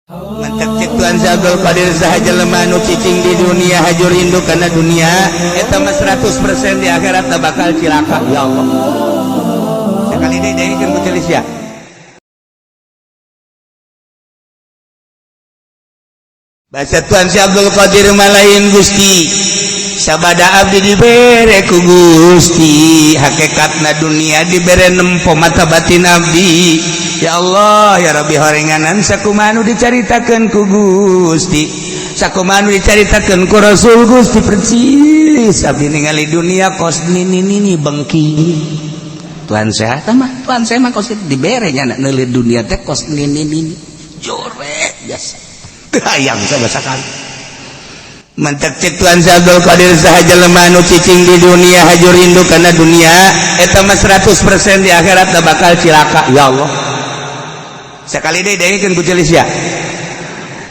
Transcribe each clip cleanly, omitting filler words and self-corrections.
Mantap cek Tuan Abdul Qadir sahaja lemah nu cicing di dunia hajur rindu karena dunia eta mah 100% di akhirat tak bakal cilaka ya Allah. Sekali deui kan kucelis ya. Baca Tuan Abdul Qadir malain Gusti sabada abdi dibere ku Gusti hakikatna dunia dibere nempo mata batin abdi. Ya Allah ya Rabbi horenganan sakumaha anu dicaritakeun ku Gusti sakumaha anu dicaritakeun ku Rasul Gusti percis abdi ningali dunia kos nini bengki Tuhan sehat mah Tuhan saya mah kos dibere nya neuleuh dunia teh kos nini jore biasa teu hayang sabasakali. Mantap cek Tuan Abdul Qadir sahaja lemah nu cicing di dunia hajur rindu karena dunia eta mah 100% di akhirat tak bakal cilaka ya Allah. Sekali deui kan kucelis ya.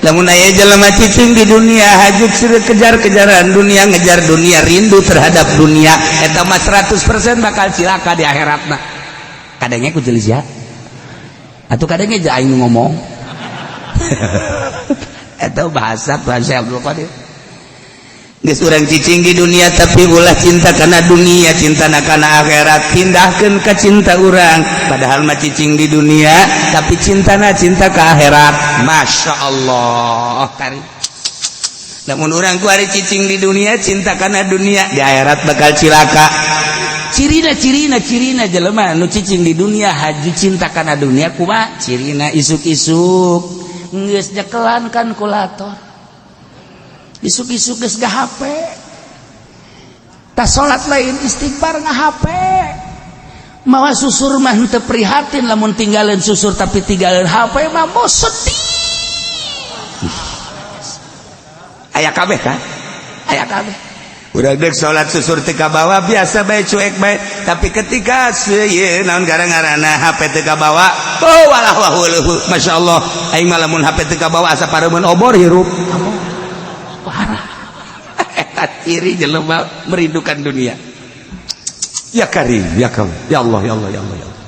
Lamun aya jelema cicing di dunia hajut kejar-kejaran dunia ngejar dunia rindu terhadap dunia eta mah 100% bakal cilaka di akhiratna. Kadangnya kucelis ya. Atuh kadangnya ja aing ngomong. Eta bahasa Tuhan Abdul Qadir. Geus urang cicing di dunia tapi ulah cinta karena dunia cinta kana akhirat pindahkeun ka cinta urang padahal mah cicing di dunia tapi cintana cinta ka akhirat. Masya Allah kari lamun urang ku ari cicing di dunia cinta kana dunia di akhirat bakal cilaka. Cirina jelema nu cicing di dunia haju cinta kana dunia kumaha cirina isuk-isuk geus nyekelan kan kulator isuk-isuk geus HP tas salat lain istighfar HP mawa susur mah teu prihatin lamun tinggalin susur tapi tinggalin HP mah mau sedih. Aya kabeh kan aya kabeh urang deuk salat susur teu kabawa biasa bae cuek bae tapi ketika seuyeun naon gara-garana HP teu kabawa oh walah wahuluh masyaallah aing mah lamun HP teu kabawa asa pareumeuh obor hirup parah. Eta ciri jelema merindukan dunia. Ya Karim, ya Karim, ya Allah, ya Allah, ya Allah, ya Allah.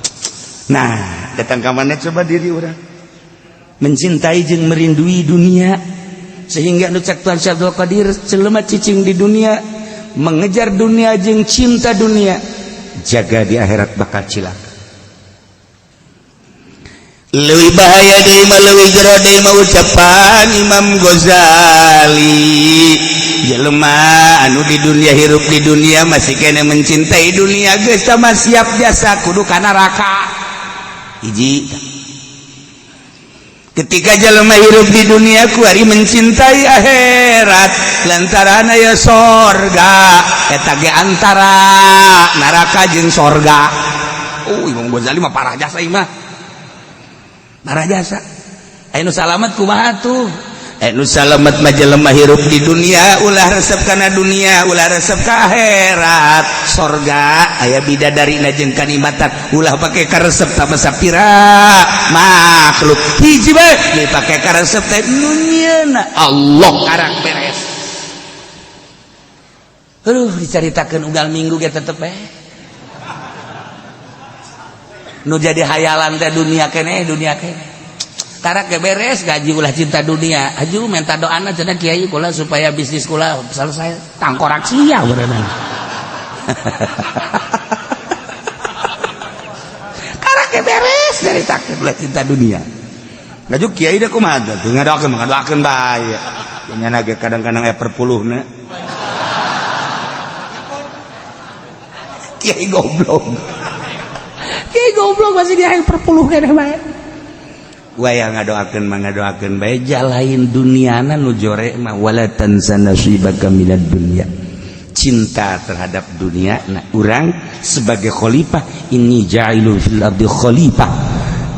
Nah, datang ka mana coba diri urang. Mencintai jeung merindui dunia sehingga nu cek Tuan Abdul Qadir jelema cicing di dunia, mengejar dunia jeung cinta dunia, jaga di akhirat bakal cilaka. Leuwih bahaya deui mah leuwih jero deui mah ucapan Imam Ghazali jelema anu di dunia hirup di dunia masih kena mencintai dunia geus mah siap jasa kudu ka neraka. Hiji ketika jelema hirup di dunia ku ari mencintai akhirat lantaran aya sorga eta ge antara neraka jeung sorga. Imam Ghazali mah parah jasa ieu mah marah jasa. Anu salamet kumaha tuh? Anu salamet mah jelema hirup di dunia ulah resep kana dunia ulah resep ka akhirat sorga aya bidadarina jeung kanikmatan ulah pake ka resep tambah sapira makhluk hiji bae dipake ka resep teh dunyana Allah karang beres. Dicaritakeun unggal minggu ge tetep bae nu jadi hayalan teh dunia kene karak ge beres gaji ulah cinta dunia aju minta doana cenah kiai kula supaya bisnis kula selesai tangkorak sia berenang. Karak ge beres dari takdir ulah cinta dunia gajuk kiai deh kumaha tuh ngadoakeun bae nya ge kadang-kadang perpuluhna kiai goblok masih dia yang perpuluh kene bae. Waya ngadoakeun bae jalain duniana nu jore mah wala tansa nasibaka minad dunya. Cinta terhadap dunia. Nah, urang sebagai khalifah ini ja'ilun fil ardi khalifah.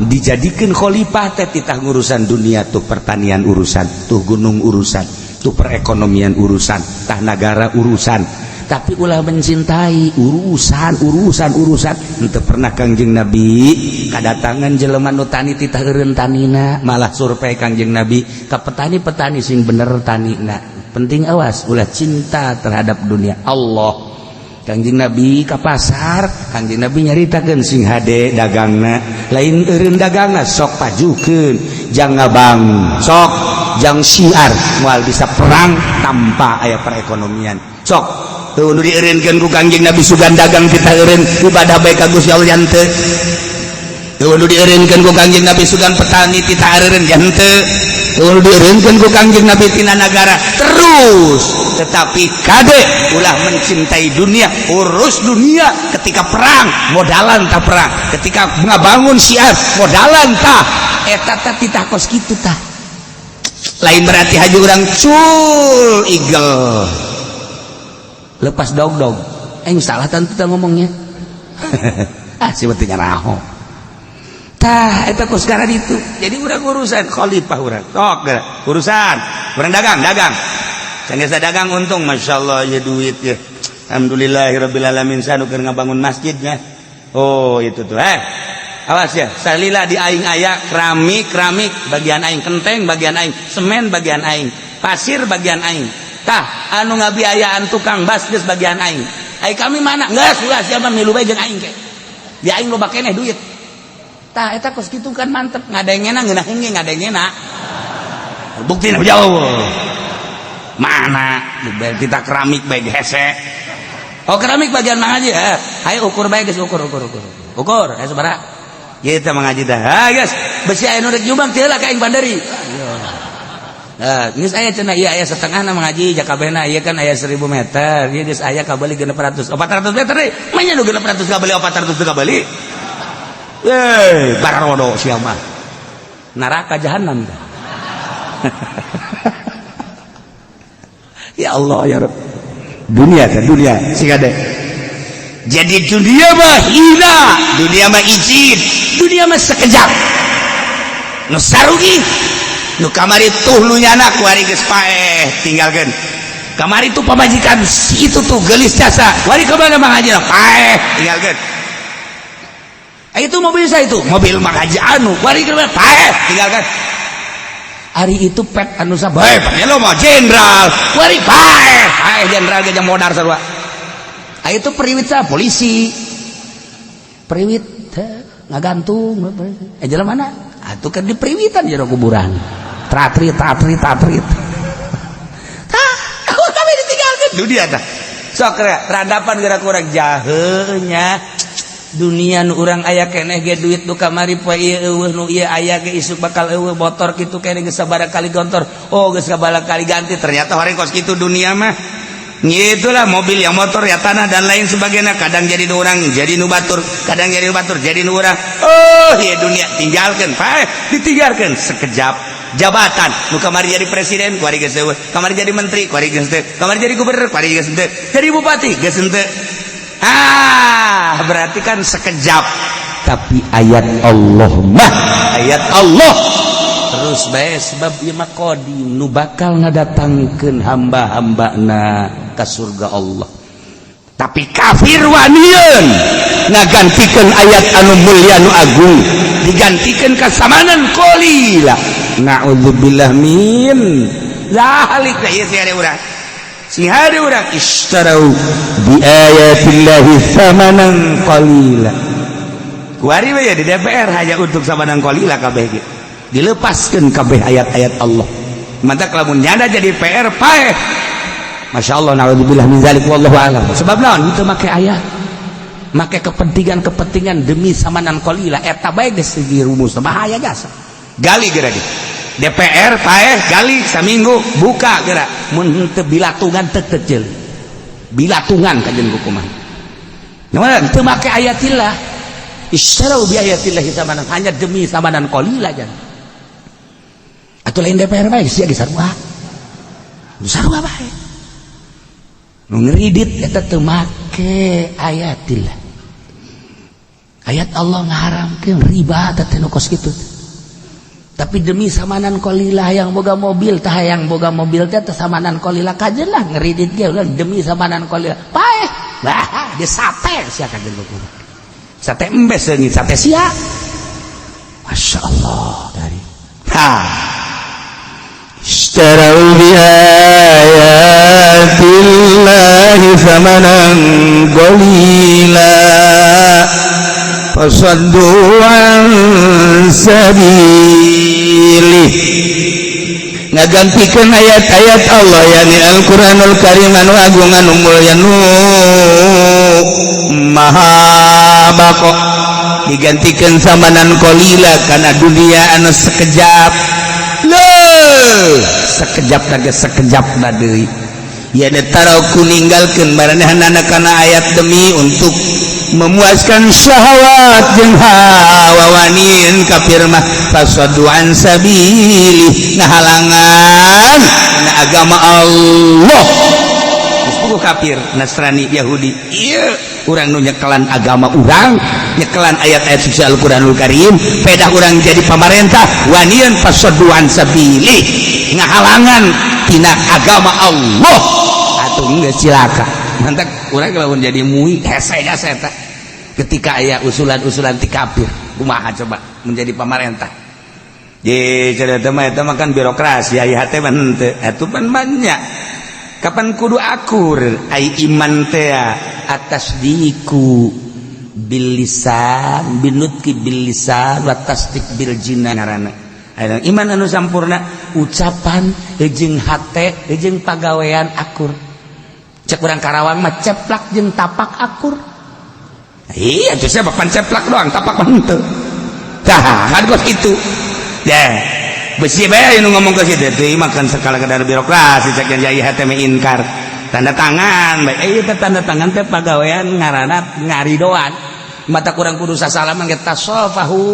Dijadikeun khalifah teh titah ngurusan dunia tuh pertanian urusan, tuh gunung urusan, tuh perekonomian urusan, tah negara urusan. Tapi ulah mencintai urusan henteu pernah Kangjeng Nabi kadatangan jelema nu tani titah eureun tanina malah survei Kangjeng Nabi ka petani-petani sing bener tanina penting awas ulah cinta terhadap dunia Allah Kangjeng Nabi ke pasar, Kangjeng Nabi nyaritakeun sing hade dagangna, lain eureun dagangna sok pajukeun, jang ngabang, sok jang syiar moal bisa perang tanpa aya perekonomian. Sok teu nu dieureunkeun ku Kangjeng Nabi sugan dagang kita eureun ibadah bae ka Gusti Allah jan teu. Teu nu dieureunkeun ku Kangjeng Nabi sugan petani kita eureun jan teu. Teu nu dieureunkeun ku Kangjeng Nabi tina nagara terus. Tetapi kade ulah mencintai dunia, urus dunia. Ketika perang modalan tah perang, ketika ngabangun syiar modalan tah eta teh titah kos kitu tah. Lain berarti haji urang cul eagle lepas dog salah tentu tah ngomongnya. Sebetulnya raho tah eta kos sekarang itu. Jadi urang urusan khalifah urang tok urusan urang dagang Sanggeus dagang untung masyaallah ya duit ya. Alhamdulillahirabbil alamin sanukeun ngabangun masjidnya. Oh itu tuh awas ya salila di aing aya keramik bagian aing, kenteng bagian aing, semen bagian aing, pasir bagian aing. Tah anu ngabiayaan tukang bas geus bagian aing. Ai kami mana? Geus ulah sia mah milu bae jeung aing ke. Di aing loba keneh duit. Tah eta kos kitu kan mantep ngadengena ngeunah hengge ngadengena. Buktina jauh. Mana kita keramik baik hese. Oh keramik bagian mana aja? Ayo ukur baik guys, ukur ayo sabaraha kita mengaji dah. Guys besi aya nu rek nyumbang teu lah ka aing bandari. Geus aya cenah ieu aya setengahna mengaji jakabehna ieu kan aya 1000 meter. Ieu geus aya kabeli 600 400 meter deui. Manya nu 600 kabeli 400 teu kabeli. Barodo sia mah. Neraka jahanam. Ya Allah ya Rabb. Dunia sing ada. Jadi dunia mah hina, dunia mah izin, dunia mah sekejap. Nu sarugi, nu kamari tuh lu nyana kuari geus paeh tinggalkeun. Kamari tuh pamajikan itu tuh gelis jasa, kuari ka mana Mang Haji paeh tinggalkeun. Itu mobil saya itu, mobil Mang Haji anu, kuari ka mana paeh tinggalkeun. Hari itu pet anu sabae lo mau jenderal wari bae jenderal gajah modar sarua. Itu periwit sa polisi periwit ngagantung jalan mana atuh kan di periwitan jero kuburan tratrit kami ditinggalkeun dunia tah sok radapan gerak urang jaheunya dunia nu urang aya keneh ge duit nu kamari poe ieu eueuh nu ieu aya ge isuk bakal eueuh motor kitu keneh geus sabaraha kali gontor geus sabaraha kali ganti ternyata horeng kos kitu dunia mah ngitulah mobil yang motor ya tanah dan lain sebagainya kadang jadi nu urang jadi nu batur kadang jadi nu batur jadi nu urang ieu dunia tinggalkeun paeh ditinggalkeun sekejap jabatan nu kamari jadi presiden kuari geus eueuh kamari jadi menteri kuari geus teu kamari jadi gubernur kuari geus teu jadi bupati geus teu. Berarti kan sekejap. Tapi ayat Allah mah ayat Allah terus bae sebab ieu mah qadim nu bakal ngadatangkeun hamba-hambana ka surga Allah. Tapi kafir wanieun ngagantikeun ayat anu mulia nu agung digantikeun ka samanan qalila. Na'udzubillah min zalik ieu sia urang. Sing hade urang istarau bi ayatillahi samanan qalila. Kuari we di DPR hanya untuk samanan qalila kabeh ge. Dilepaskeun kabeh ayat-ayat Allah. Mantap lamun nyanda jadi PR paeh. Masyaallah naudzubillah min zalik wallahu a'lam. Sebab naon itu make ayat. Make kepentingan demi samanan qalila eta bae geus dirumus bahaya jasa. Gali geura di DPR paeh gali saminggu buka geura mun teu bilatungan teu kecil bilatungan kajen hukuman nyaman teu make ayatillah istarau bi ayatillah samanan hanya demi samanan qalila jan atuh lain DPR bae sia sarua bae nu ngridit eta teu make ayatillah ayat Allah ngaharamkeun riba teh nu kos kitu. Tapi demi samanan qalilah yang boga mobil tah yang boga mobil teh samanan qalilah kajen lah ngeridit ge demi samanan qalilah paeh bah di sate sia kajen buku sate embes leungit sate sia masyaallah dari Istarau bi ayatillahi samanan qalila fasaddu an sabilih. Ngagantikeun ayat-ayat Allah yakni Al-Qur'anul Karim anu agung anu mulya nu maha baqo digantikeun samanan qalila kana dunia anu sekejap. Sekejap lagi sekejap deui ya netara ku ninggalkeun maranehanana kana ayat demi untuk memuaskan syahwat jeung hawa wanin kafir mah fasadu an sabilih ngahalangan na agama Allah. Geus kafir Nasrani Yahudi ieu urang nu nyekelan agama urang nyekelan ayat-ayat suci Al-Qur'anul Karim pedah urang jadi pamarentah wanian fasaduan sabilih ngahalangan tina agama Allah atuh geus cilaka mantap urang lamun jadi muih hese eta ketika aya usulan-usulan ti kafir kumaha coba menjadi pamarentah ye cerita mah eta mah kan birokrasi aya teh mah henteu atuh pan banyak kapan kudu akur ai iman teh atas diku bil lisan binutki bil lisan wa tasdik bil jinan ngaranna iman anu sampurna ucapan jeung hate jeung pagawean akur cek urang Karawang mah ceplak jeung tapak akur iya justru bapan ceplak doang tapak mah henteu tah kan kos kitu ya besi bae anu ngomong ke kitu teh makan sekala kadar birokrasi cek yang hate me inkar tanda tangan baik ieu teh tanda tangan teh pagawean ngaranna ngaridoan mata kurang kudu sasalaman kita sofahu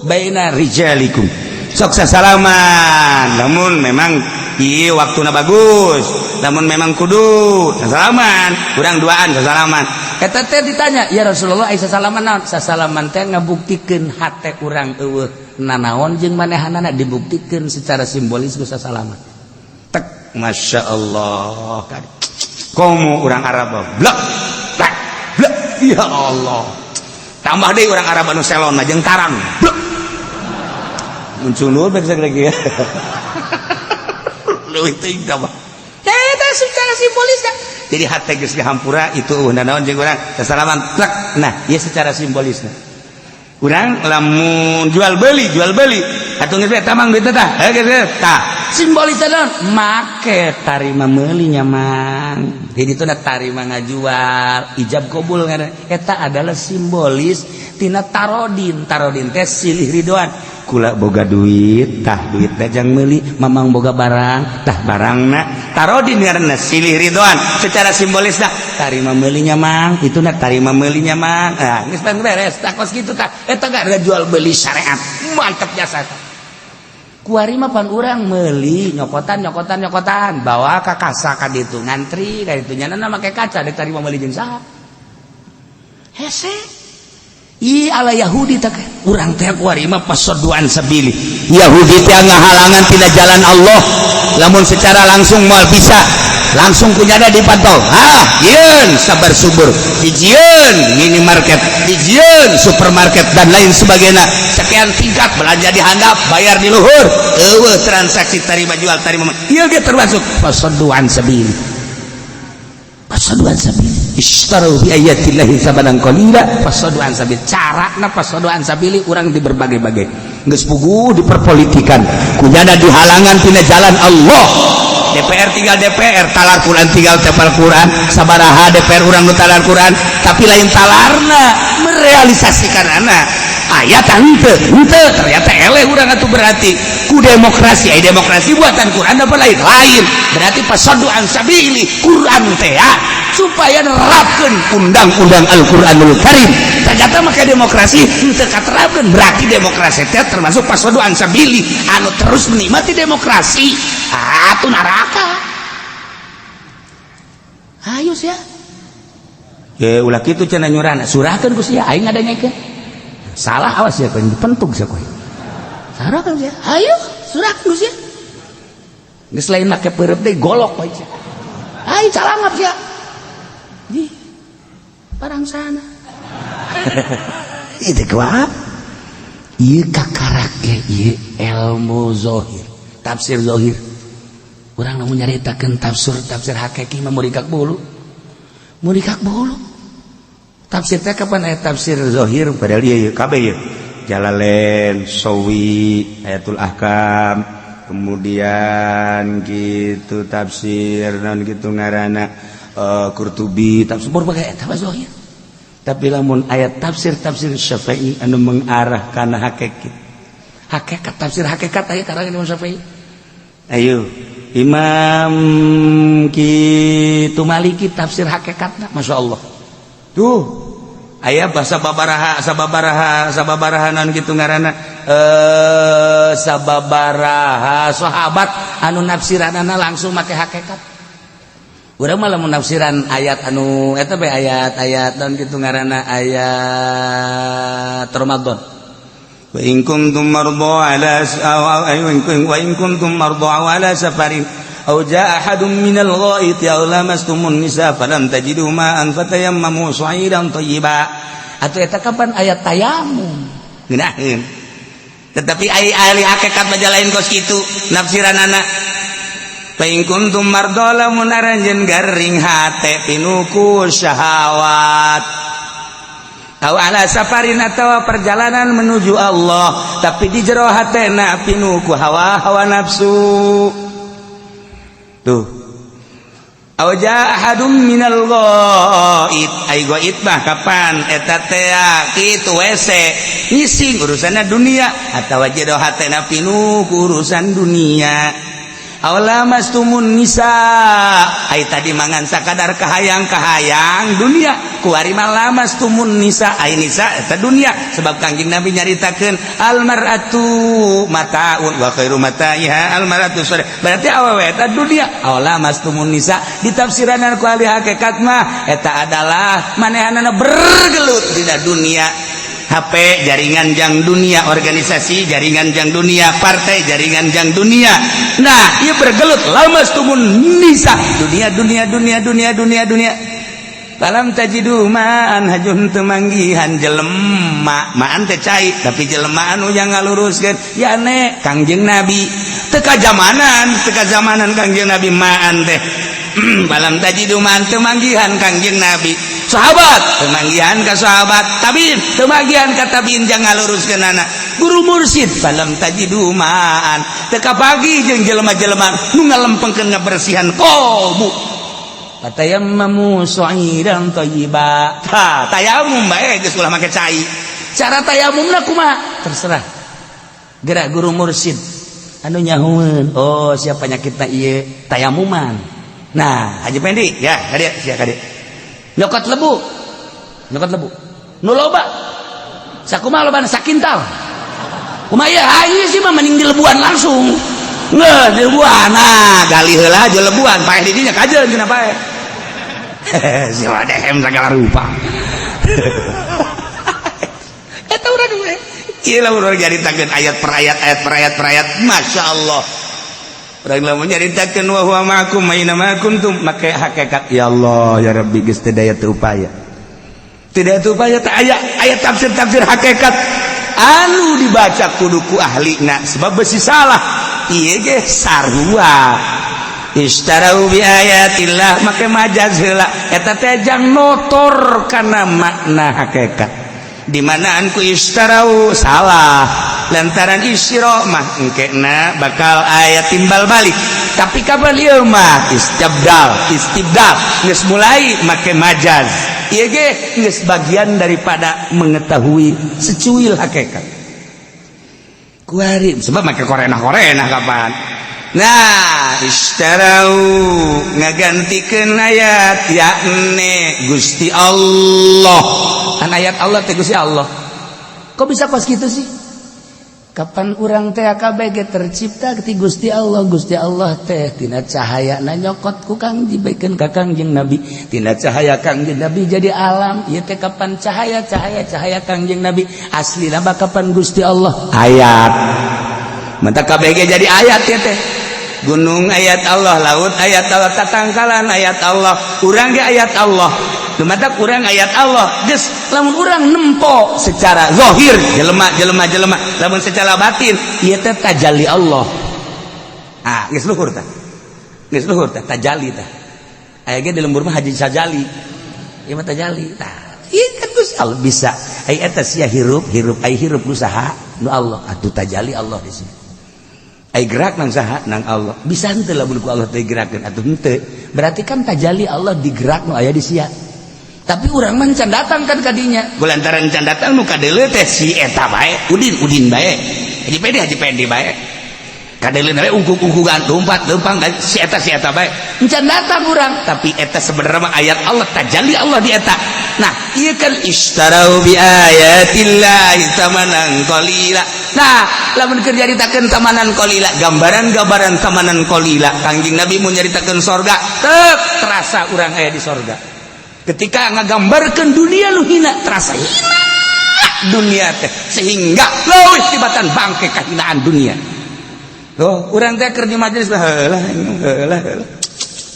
baina rijalikum sok sasalaman namun memang ieu waktuna bagus namun memang kudu sasalaman kurang duaan sasalaman eta teh ditanya ya Rasulullah aya sasalaman naon sasalaman teh ngabuktikeun hate urang eueuh nanaon jeung manehanana dibuktikeun secara simbolis ku sasalaman tek masyaallah komo urang Arab blak blak blak ya Allah tambah deh orang Arab anu selon mah jeung tarang blak muncul bae lagi ya leuwih teuing tambah eta secara simbolis dah jadi hate geus dihampura itu naon jeung urang sasalaman blak nah ieu secara simbolisna urang lamun jual beli atuh geus tamang duit tah tah simbolisna naon make tarima meuli nyaman jadi itu tarima ngajual ijab qabul ngaranna eta adalah simbolis tina tarodin teh silih ridwan kula boga duit tah duit teh jang meuli mamang boga barang tah barangna tarodin ngaranna silih ridwan secara simbolis dah tarima meuli nyaman itu tarima meuli nyaman nah geus beres tah kos kitu tah eta gak ada jual beli syariat mantep jasa kuari mah pan urang meuli nyokotan bawa ka kasa ka ditu ngantri ka ditu nyana make kaca dek tarima meuli jeung saha hese i ala Yahudi tak urang teh kuari mah pasoduan sabili Yahudi teh ngahalangan tina jalan Allah lamun secara langsung moal bisa langsung kunyana dipantau ieun sabar subur hijieun minimarket hijieun supermarket dan lain sebagainya sekian tingkat belanja di handap bayar di luhur eueuh transaksi tarima jual tarima ieu ge termasuk pasoduan sabili istaru bi ayatillahi sabanan qalila pasoduan sabili carana pasoduan sabili urang di berbagai-bagai geus puguh diperpolitikan kunyana dihalangan tina jalan Allah DPR tinggal DPR talar Quran tinggal tapal Quran sabaraha DPR urang nu talar Quran tapi lain talarna merealisasikan anak ayat henteu ternyata eleh urang atuh berarti ku demokrasi demokrasi buatan Quran apa lain berarti pasoduan sabili Quran teh supaya nerapkeun undang-undang Al-Qur'anul Karim ternyata make demokrasi henteu katerapkeun berarti demokrasi teh termasuk pasoduan sabili anu terus menikmati demokrasi atuh neraka ayo sia ye ulah kitu cenah nyurana surahkeun ku sia aing ngadanyakeun salah awas ya kowe dipentug sia kowe sarahkeun sia ayo surahkeun ku sia geus lain make peureup deui golok bae sia aing calangap sia di barang sana itu kuat ieu kakarake ieu ilmu zahir tafsir zahir urang nu nyaritakeun tafsir hakiki mah murikak bulu tafsir teh kapan aya tafsir zahir padahal ieu kabeh ieu Jalalain, Sawi, Ayatul Ahkam, kemudian gitu tafsir non gitu ngaranna Qurtubi, tafsir berbagai eta zahir. Tapi lamun ayat tafsir Syafi'i anu mengarah kana hakikat tafsir hakikat aya karangan Imam Syafi'i. Ayo Imam kitu Maliki tafsir hakikatna masyaallah. Tuh aya sababaraha non kitu ngaranna sababaraha sahabat anu nafsiranana langsung make hakikat. Urang mah lamun nafsiran ayat anu eta bae ayat-ayat non kitu ngaranna ayat Ramadan. Wa in kuntum marḍaa ala safarin aw jaa ahadun minal ghaiti aw lamastumun nisa falam tajidu ma'an fatayammamu sa'idan thayyiba. Atuh eta kapan ayat tayamum ngeunaheun. Tetapi ahli hakikat mah lain kos kitu nafsiranana. Fa in kuntum marḍaa lamun aranjeun garing hate pinuku syahawat aw ala safarin atawa perjalanan menuju Allah tapi di jero hatena pinuku hawa nafsu. Tuh aw jaa ahadum minal ghaid ai ghaid mah kapan eta teh kitu WC ngising urusanna dunia atawa jero hatena pinuku urusan dunia. Aula mastumun nisa ai tadi mangan sakadar kahayang dunia kuari mah mastumun nisa ai nisa eta dunia sebab Kangjeng Nabi nyaritakeun al mar'atu mataun wa khairu mata'iha al mar'atu sore berarti awewe eta dunia. Aula mastumun nisa ditafsiran ku ahli hakikat mah eta adalah manehanana bergelut dina dunia. HP jaringan jang dunia, organisasi jaringan jang dunia, partai jaringan jang dunia. Nah, ieu bergelut lamas tumun nisa dunia. Falam tajidu ma'an hajun teu manggihan jelema, ma'an teh cai tapi jelema anu yang ngaluruskeun ya ne Kangjeng Nabi. Teu kazamanan Kangjeng Nabi ma'an teh. Falam tajidu ma'an teu manggihan Kangjeng Nabi. Sahabat temanggihan ka sahabat, tabiin temanggihan ka tabiin jangan ngaluruskeun anak guru mursyid falam tajidu ma'an teu kapagi jeung jelema-jelema nu ngalempengkeun ngabersihan qalbu fatayammamu sa'idan thayyiba. Tayamum bae geus ulah make cai. Cara tayamumna kumaha terserah gerak guru mursyid anu nyahueun oh sia penyakitna ieu tayamuman. Nah Haji Pendi ya hadir sia hadir nyokot lebu nu loba sakumaha lobana sakintal kumaha ya hayu sih mah mending di lebuan langsung ngeuh di lebuan nah gali heula aja lebuan paeh di dinya kajeun cenah paeh si wadehem sagala rupa eta urang we ieu lamun urang nyaritakeun ayat per ayat Masya Allah. Urang lamun nyaritakeun wa huwa ma'akum aina ma kuntum make hakikat ya Allah ya Rabbi geus teu daya teu upaya teh aya tafsir hakikat anu dibaca kudu ku ahlina sebab besi salah ieu ge sarua istarau bi ayatillah make majaz heula eta teh jang notor kana makna hakikat di mana ku istarau salah lantaran isyra mah engkena bakal aya timbal balik tapi kapan ieu mah istibdal geus mulai make majaz ieu ge geus bagian daripada mengetahui secuil hakikat kuari sebab make korenah kapan. Nah istarau ngagantikeun ayat yakni Gusti Allah an ayat Allah teh Gusti Allah kok bisa pas gitu sih kapan urang teh kabeh tercipta ti Gusti Allah teh tina cahayana nyokot ku Kang dibikeun ka Kangjeng Nabi tina cahaya Kangjeng Nabi jadi alam ieu teh kapan cahaya Kangjeng Nabi aslina mah kapan Gusti Allah ayat mantap kabeh jadi ayat ya teh gunung ayat Allah laut ayat Allah tatangkalan ayat Allah urang ge ayat Allah lumatak urang ayat Allah geus lamun urang nempo secara zahir jelema lamun secara batin ieu teh tajalli Allah geus luhur tah geus luhur teh tajali tah aya ge di lembur mah haji sajali ieu mah tajali tah ieu kan Gusti Allah bisa ai eta sia hirup ai hirup nu saha nu Allah atuh tajali Allah di sini ai gerak nang saha nang Allah bisa henteu lamun ku Allah teh gerakeun atuh henteu berarti kan tajali Allah digerak nu aya di sia tapi urang mah can datang kan ka dinya kulantaran can datang nu kadeuleu teh si eta bae udin bae haji pede bae kadeulina we ungkuk-ungkugan lompat lempang si eta bae encan datang urang tapi eta sebenarnya mah ayat Allah tajalli Allah di eta nah ieu kan istarau bi ayatillahi tamanan qalila nah lamun keur nyaritakeun tamanan qalila gambaran tamanan qalila Kangjeng Nabi mun nyaritakeun sorga teu terasa urang aya di sorga ketika ngagambarkeun dunia lu hina terasa hina dunia teh sehingga leuwih tibatan bangke kahinaan dunia. Loh, urang teh keur di majelis heulah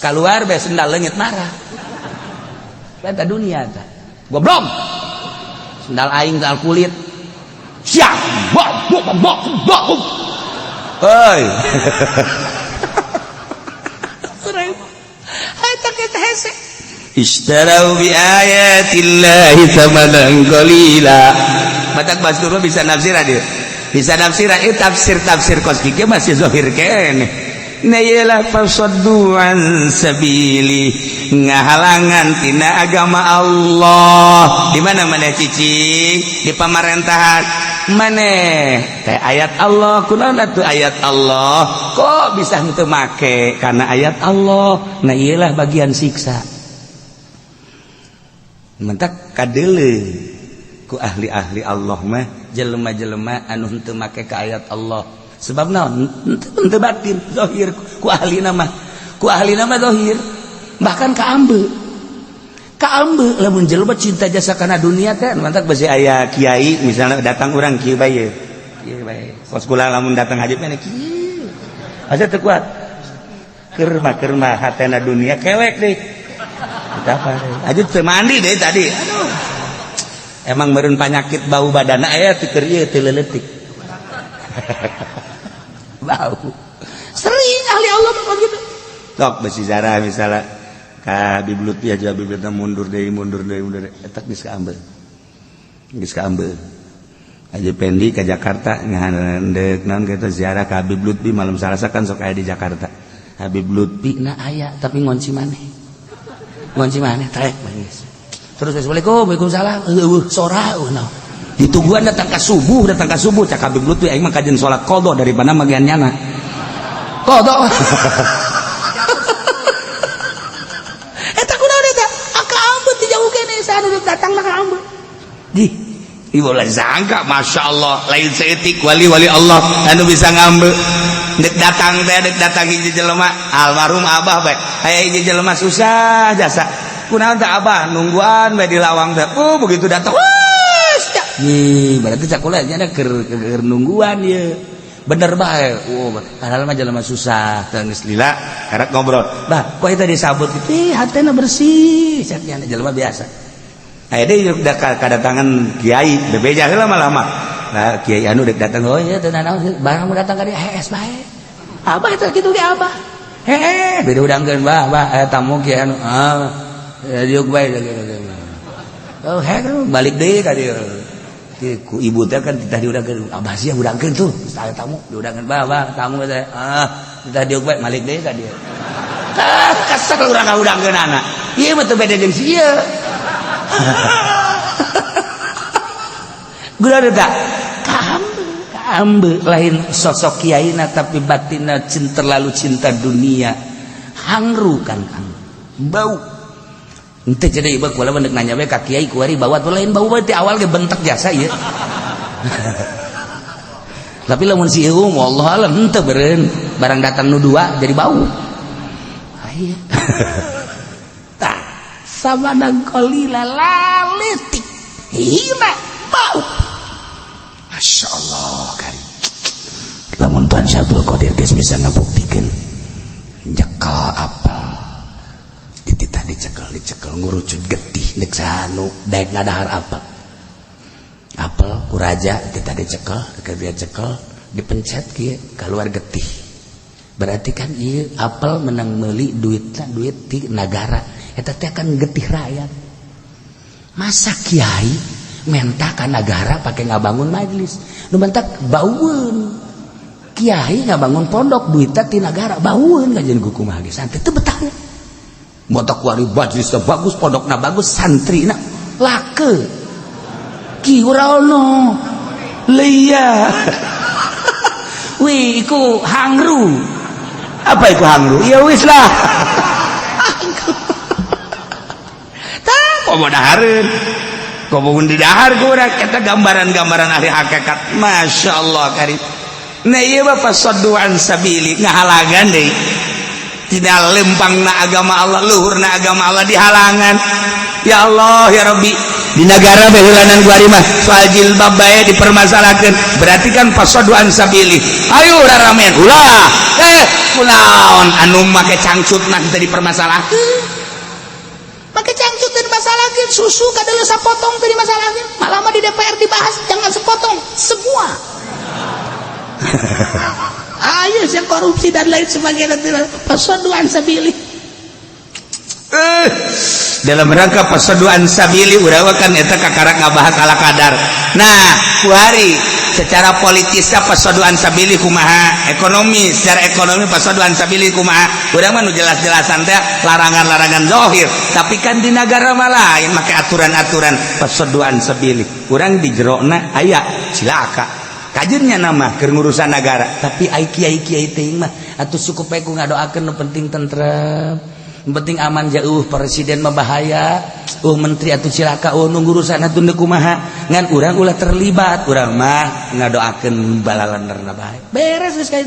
keluar bae sendal leungit marah. Eta dunia teh. Goblok. Sendal aing sendal kulit. Siap. Bok. Hei. Urang. Eta kita hese. Istarau bi ayatillahi tsamanan qalila. Batak basur bisa nafsir dia. Bisa nafsir tafsir kosmik masih zahir kene. Nayalah fasaddu an sabili ngahalangan tina agama Allah. Di mana cicing? Di pamarentahan maneh teh ayat Allah kunaon atuh ayat Allah kok bisa henteu make karena ayat Allah. Nah iyalah bagian siksa. Mentak kadeuleu ku ahli-ahli Allah mah jelema-jelema anu henteu make ka ayat Allah sebab naon henteu batin zahir ku ahlina mah zahir bahkan kaambe lamun jelema cinta jasa kana dunia teh mantak besi aya kiai misalnya datang urang kieu bae kos kula lamun datang haji mah kieu asa teu kuat keur mah hatena dunia kewek deui apa aja teu mandi deh tadi aduh emang meureun panyakit bau badana aya teu keur ieu teu leuletik bau sering ahli Allah mah gitu sok besi zarah misalnya ka Habib Lutfi aja Habib Lutfi mundur deui eta geus kaambeul aja pendi ka Jakarta ngahandeup naon kitu ziarah ka Habib Lutfi malam Salasa kan sok aya di Jakarta Habib Lutfi na aya tapi ngonci maneh trek bangis terus assalamualaikum waalaikumsalam sora no ditungguan datang ka subuh cak Habib Lutfi aing mah kajeun salat qada daripada magian nyana qada eta kunaon eta ka ambet dijauhkeun saha nu datang ka ambet di ieu lah sangka masyaallah lain saeutik wali-wali Allah anu bisa ngambe dek datang hiji jelema almarhum abah bae aya hiji jelema susah jasa kunaon teh abah nungguan bae di lawang teh begitu datang wes berarti sakulah nya keur nungguan ieu bener bae padahal mah jelema susah teh geus lila karek ngobrol bah kok eta disabut hatena bersih cenah jelema biasa aya deui kadatangan kiai bebeja heula lama nah kiai anu dek datang oh ya teu naon barang mau datang ka dieu hees bae abah eta kitu ge abah beda udangkeun bah aya tamu kiai anu diuk bae oh balik deui ka dieu ku ibu teh kan titah diudangkeun abah sia udangkeun tuh aya tamu diudangkeun bah tamu teh titah diuk bae balik deui ka dieu kesel urang ngaudangkeun anak ieu mah teu beda jeung si ieu gula ada kaambe lain sosok kiaina tapi batinna terlalu cinta dunia hangru kan kang bau ente jadi ibu kula mendek nanya we ka kiai kuari bawa tuh lain bau bae ti awal ge bentek jasa ieu tapi lamun si ieu wallah alam henteu beureun barang datang nu dua jadi bau aya tah samanang qalila laletik hina bau. Masya Allah kan lamun Tuhan Syabul Qadir guys bisa ngabuktikeun nyekel apel dititah dicekel ngurucut getih nek sanu daek ngadahar apel ku raja dititah dicekel keur dia cekel dipencet kieu keluar getih berarti kan ieu apel menang meuli duit di negara eta teh kan getih rakyat. Masa kiai menta ka negara pakai ngabangun majelis nu mentak baueun kiai ngabangun pondok duitna ti negara baueun ngajen kumaha ge santri teu betah botak wari majelisna bagus pondokna bagus santrina lake kiuralno leuya wih iku hangru apa iku hangru ya wis lah tak komo dahareun komo di dahar ku urang eta gambaran-gambaran ahli hakikat masyaallah karim nah ieu bapak saduan sabili ngahalangan deui tidak lempangna agama Allah luhurna agama Allah dihalangan ya Allah ya Rabbi di negara behulanan guari mah soal jilbab bae dipermasalahkeun berarti kan pasaduan sabili ayo raramen ulah kunaon anu make cangcutna kita dipermasalahkeun make cangcut teh dimasalahkeun susu kadeuleus sapotong teh dimasalahkeun malah mah di DPR dibahas jangan sepotong semua ayo yang korupsi dan lain sebagainya pasaduan sabili dalam rangka pasaduan sabili urang kan eta kakara ngabahas ala kadar nah kuari secara politisnya pasaduan sabili kumaha ekonomi secara ekonomi pasaduan sabili kumaha urang mah nu jelas-jelasan teh larangan-larangan zahir tapi kan di negara mah lain make aturan-aturan pasaduan sabili urang di jerona aya cilaka kajirnya nama keur ngurusan negara tapi ai kiai-kiai teh mah atuh cukup bae ku ngadoakeun nu penting tentrem nu penting aman jauh presiden mah bahaya menteri atuh cilaka nu ngurusan atuh teu kumaha ngan urang ulah terlibat urang mah ngadoakeun balalanderna bae beres geus ka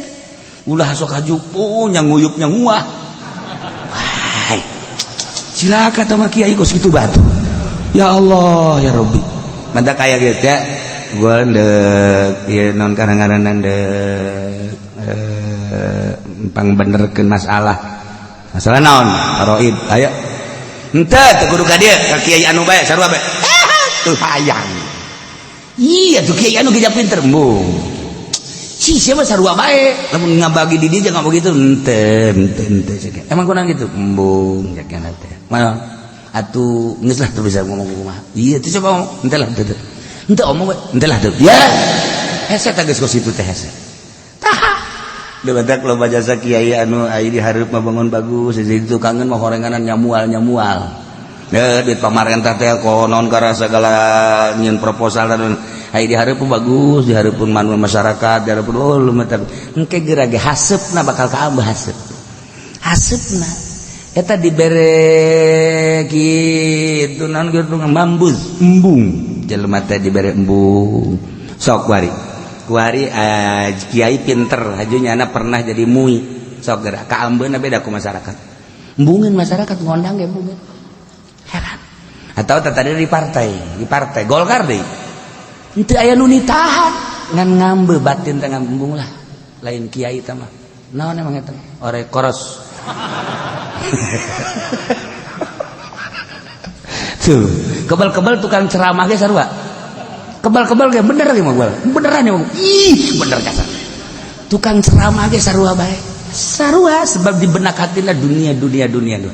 ulah sok hajupu nya nguyup nya nguah hai cilaka tah mah kiai geus kitu batu ya Allah ya Rabbi manta kaya gitu ya gua ndek ieu non kadang-kadang ndek pangbenerkeun masalah naon roid aya henteu teu kudu ka dieu ka kiai anu bae sarua bae teu hayang iya tuh kiai anu geus pinter embung si siapa sarua bae lamun ngabagi di dieu jangan begitu henteu emang kunaon gitu embung jakana teh mana atuh geus lah teu bisa ngomong kumaha iya teu coba ngomong henteu lah teu ente omong ente lah tuh ya hese tages kos itu teh hese taha debatak loba jasa kiai anu ai di hareup mah bangun bagus jadi tukangan mah horenganan nyamual ya duit pamarentah teh konon kara segala nyin proposal dan ai di hareup bagus di hareupeun manual masyarakat di hareupeun lu mah engke gerage haseupna bakal kaambah haseupna eta dibere kitu naon kitu mambuz embung jelema teh dibere embung sok kuari kiai pinter hajunyana pernah jadi mui sok geura kaambeuna beda ku masyarakat embungin masyarakat ngondang ge embungin heran atau tadi di partai Golkar deui henteu aya nu nitahan ngan ngambe batin teh ngambung lah lain kiai teh mah naon emang eta ore koros tuh kebal-kebal tukang ceramah ge sarua kebal-kebal ge bener ge mah beneran ya ih bener kasar tukang ceramah ge sarua bae sarua sebab di benak hatina dunia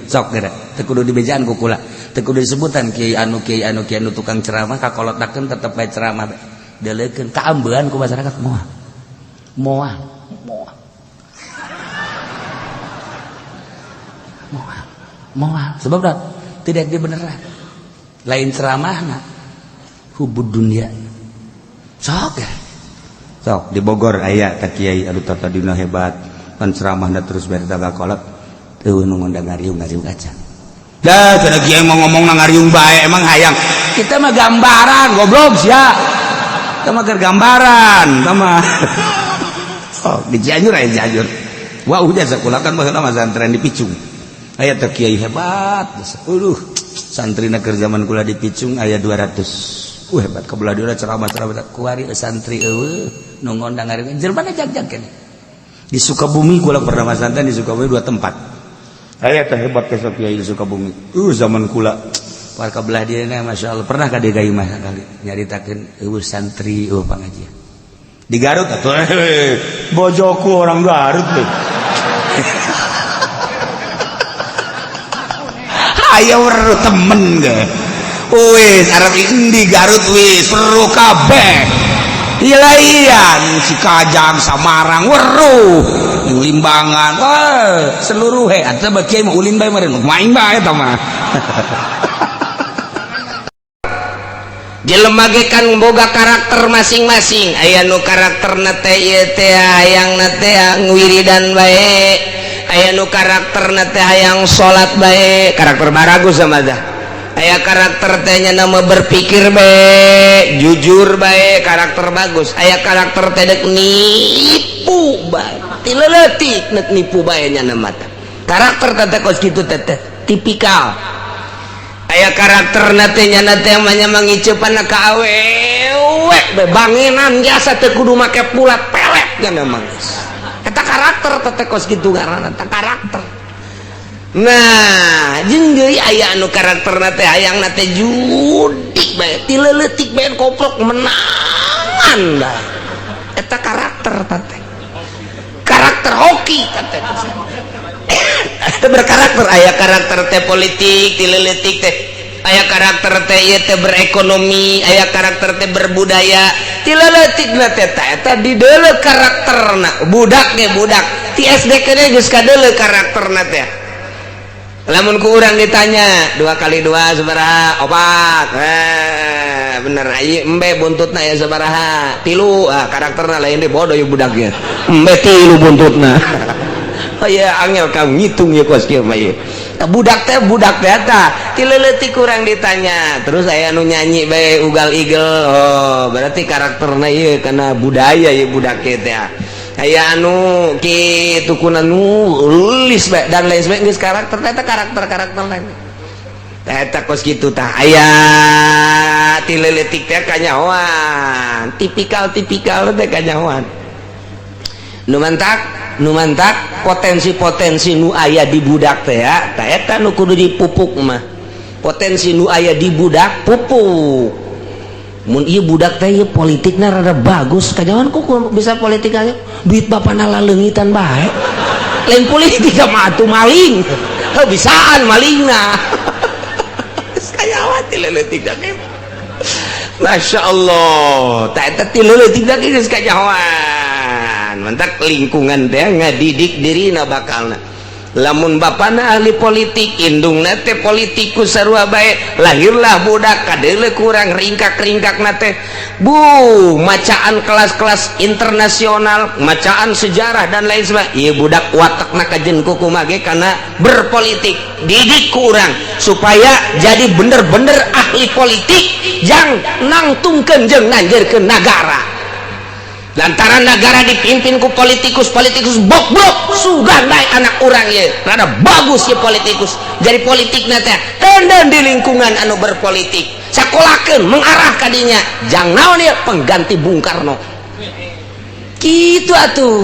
sok geura teu kudu dibejaan ku kula teu kudu disebutan kiai anu tukang ceramah kakolotakeun tetep bae ceramah deuleukeun kaambean ku masyarakat moal sebab dah tidak dibeneran lain ceramahna hubud dunia sok di Bogor aya tak kiai anu tata dina hebat kan ceramahna terus berita kolot teu nu ngundang ngariung acan dah cenah kiai mau ngomong ngariung bae emang hayang kita mah gambaran goblok sia kita mah gambaran sama sok di Cianjur aya Cianjur wah udah sekulakan baheula mah santren di Picung aya teh kiai hebat santrina keur zaman kula di Picung aya 200 hebat kabelah dia ceramah kuari santri eueuh nu ngondang ngariung jelema jag-jag keneh di Sukabumi kula pernah masantren di Sukabumi 2 tempat aya teh hebat ke kiai di Sukabumi zaman kula par kabelah dia masyaallah pernah ka dia gaimah kali nyaritakeun eueuh santri eueuh pangajian di Garut atuh bojoku orang Garut tuh aya weruh temen ge wis arep di Garut wis weruh kabeh ilahian si Kajang Samarang weruh Limbangan seluruh atuh baki mah ulin bae meureun main bae eta mah jelema ge kan boga karakter masing-masing aya nu karakterna teh ieu teh hayangna teh ngwiridan bae aya nu karakterna teh hayang salat bae karakter baragus sama dah aya karakter teh nya nama berpikir bae jujur bae karakter bagus aya karakter teh dek nipu bae tileutik nek nipu bae nya nama karakter teh kos kitu teh tipikal aya karakter natenya nate namanya mangiceupan ka awewe banginan jasa teu kudu make pulat pelet gana mangis eta karakter teh kos kitu ngaranna eta karakter nah jeung deui aya anu karakterna teh hayang nate judik bae tileutik bae koplok menangan bae eta karakter teh karakter hoki teh itu berkarakter aya karakter teh politik tileutik teh aya karakter teh ieu teh berekonomi aya karakter teh berbudaya tileutik teh eta dideuleu karakterna budak ge budak ti SD ke geus kadeuleu karakterna teh lamun ku urang ditanya 2 kali 2 sabaraha 4 bener ieu embe buntutna aya sabaraha 3 karakterna lain deui bodoh ieu budak ge embe 3 buntutna ya angel kamu ngitung ya kos kieu mah ieu budak teh eta tileutik kurang ditanya terus aya nu nyanyi bae ugal igel oh berarti karakterna ieu kana budaya ieu budak teh aya anu kitu kuna nulis bae dan lain sebagainya geus karakter eta karakter lain eta kos kitu tah aya tileutik teh kanyahoan tipikal teh kanyahoan nu mantak potensi-potensi nu aya di budak teh ya tah eta nu kudu dipupuk mah potensi nu aya di budak pupuk mun ieu budak teh ieu politikna rada bagus kajawan kok bisa politik aja duit bapana laleungitan bae lain politik mah atuh maling bisaan malingna kajawan tileutik da Masya Allah tah eta tileutik da geus kajawan mantak lingkungan teh ngadidik dirina bakalna lamun bapana ahli politik indungna teh politikus sarua bae lahirlah budak kadeuleu kurang ringkak-ringkak teh macaan kelas-kelas internasional macaan sejarah dan lain sebagainya ieu budak watakna kajen kumaha ge kana berpolitik didik ku urang supaya jadi bener-bener ahli politik yang nangtungkeun jeung nanjeurkeun nagara lantaran negara dipimpin ku politikus bobrok sugah naik anak orang ya rada bagus ya politikus jadi politikna teh tenden di lingkungan anu berpolitik sakolakeun mengarah kadinya jang naon ya pengganti Bung Karno kitu atuh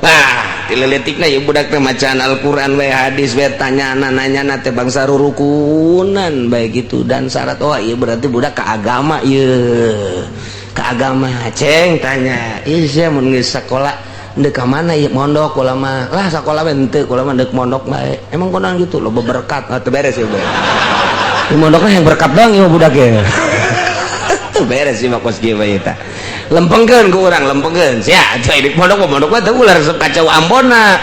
nah tileutikna ieu budak teh macaan Al-Qur'an we hadis we tanyana teh bangsa rurukunan bae gitu dan syarat oh ieu berarti budak ka agama ieu ke agama ceng tanya iya mun geus sakola deuk ka mana ieu mondok ulah mah lah sakola we henteu ulah mah deuk mondok bae emang konan gitu loba berkat teu beres ya bae di mondokna yang berkat doang ieu budak ge teu beres ieu mah kos kieu bae eta lempengkeun ku urang lempengkeun sia cai di mondok mah teu ulah resep kacau Ambonna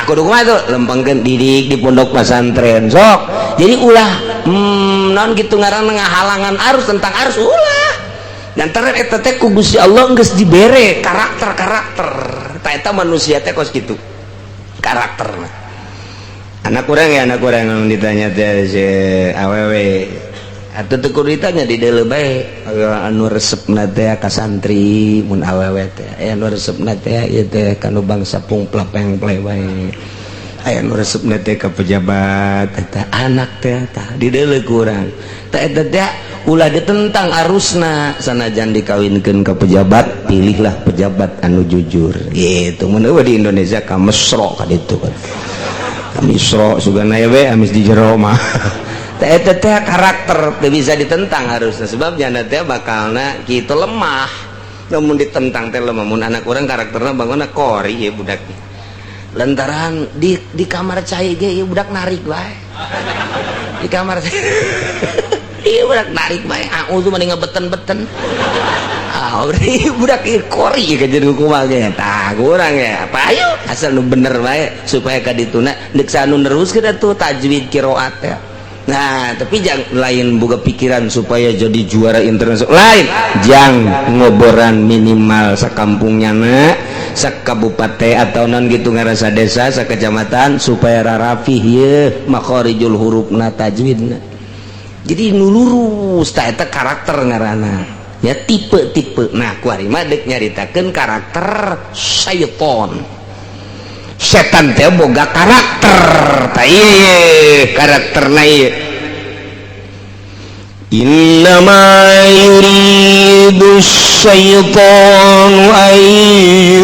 kudu kumaha tuh lempengkeun didik di pondok pesantren sok jadi ulah naon kitu ngaranna ngahalangan arus tentang arus ulah lantaran eta teh ku Gusti Allah geus dibere karakter tah eta manusia teh kos kitu karakterna anak urang mun ditanya teh si awewe atuh teu kudu ditanya di deuleu bae anu resepna teh ka santri mun awewe teh anu resepna teh ieu teh kanu bangsa pungplapeng bae aya nu resepna teh ka pejabat eta anak teh tah di deuleu ku urang tah eta teh ulah ditentang arusna sanajan dikawinkeun ka pejabat pilihlah pejabat anu jujur gitu mun di Indonesia ka mesro ka ditu kan ka misro sugana we amis di jero mah tah eta teh karakter teu bisa ditentang harusna sebab jana teh bakalna kitu lemah lamun ditentang teh lemah mun anak urang karakterna bangona kori ya budak lantaran di kamar cai ge ieu budak narik wae di kamar teh. Iya budak narik bae aku tuh mending ngebeten-beten. Budak ieu kori ka jadi kumaha ge tah kurang ya apa ayo asal nu bener bae supaya ka dituna deuk sanu neruskeun atuh tajwid qiraat ya. Nah tapi jangan lain boga pikiran supaya jadi juara internasional lain jang ngoboran minimal sakampungnya na sakabupaten atau non gitu ngarasa desa sakecamatan supaya rarafih ye makharijul hurufna tajwidna jadi nu lurus tah eta karakter ngaranna ya tipe-tipe. Nah kuari mah deuk nyaritakeun karakter syaiton. Setan teh boga karakter tah ieu karakterna ieu innama yuridu syaitanu an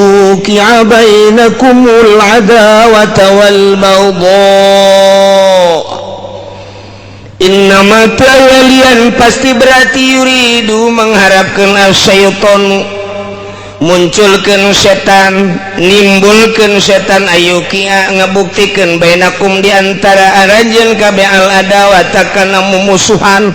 yuqi'a bainakumul adawata wal baghdha innama ta'alian pasti berarti yuridu mengharapkan syaitanu munculkan setan nimbulkan setan ayukia ngebuktikan bainakum diantara arajen kabe al adawata kana mumusuhan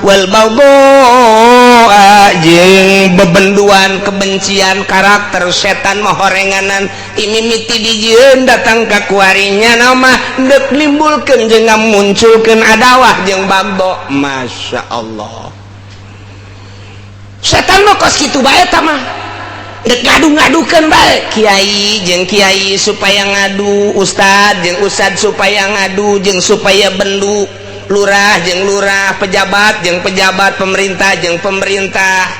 wal baghdha jeung bebenduan kebencian karakter setan mahorenganan imimiti dijieun datang ka kuarinya nama deuk nimbulkeun jeung ngamunculkeun adawah jeung baghdha. Masya Allah setan mah kos kitu bae tah mah dek ngadu-ngadukeun bae kiai jeung kiai supaya ngadu ustad jeung ustad supaya ngadu jeung supaya bendu lurah jeung lurah pejabat jeung pejabat pemerintah jeung pemerintah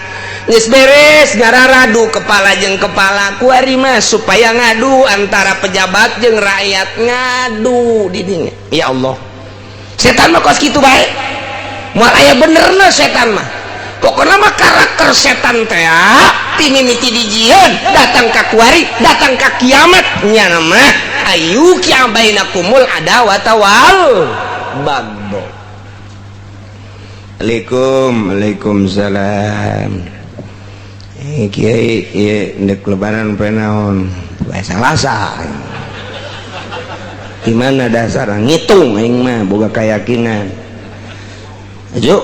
geus beres ngararadu kepala jeung kepala kuari mah supaya ngadu antara pejabat jeung rakyat ngadu di dinya. Ya Allah setan mah kos kitu bae moal aya benerna setan mah pokoknya mah karakter setan teh timimiti dijieun datang ka kuari datang ka kiamat nya nama ayu kia bainakumul adawata wal baghdha. Waalaikumsalam. Kiai ieu ndek lebaran poe naon poe Salasa gimana dasar ngitung aing mah boga keyakinan ayo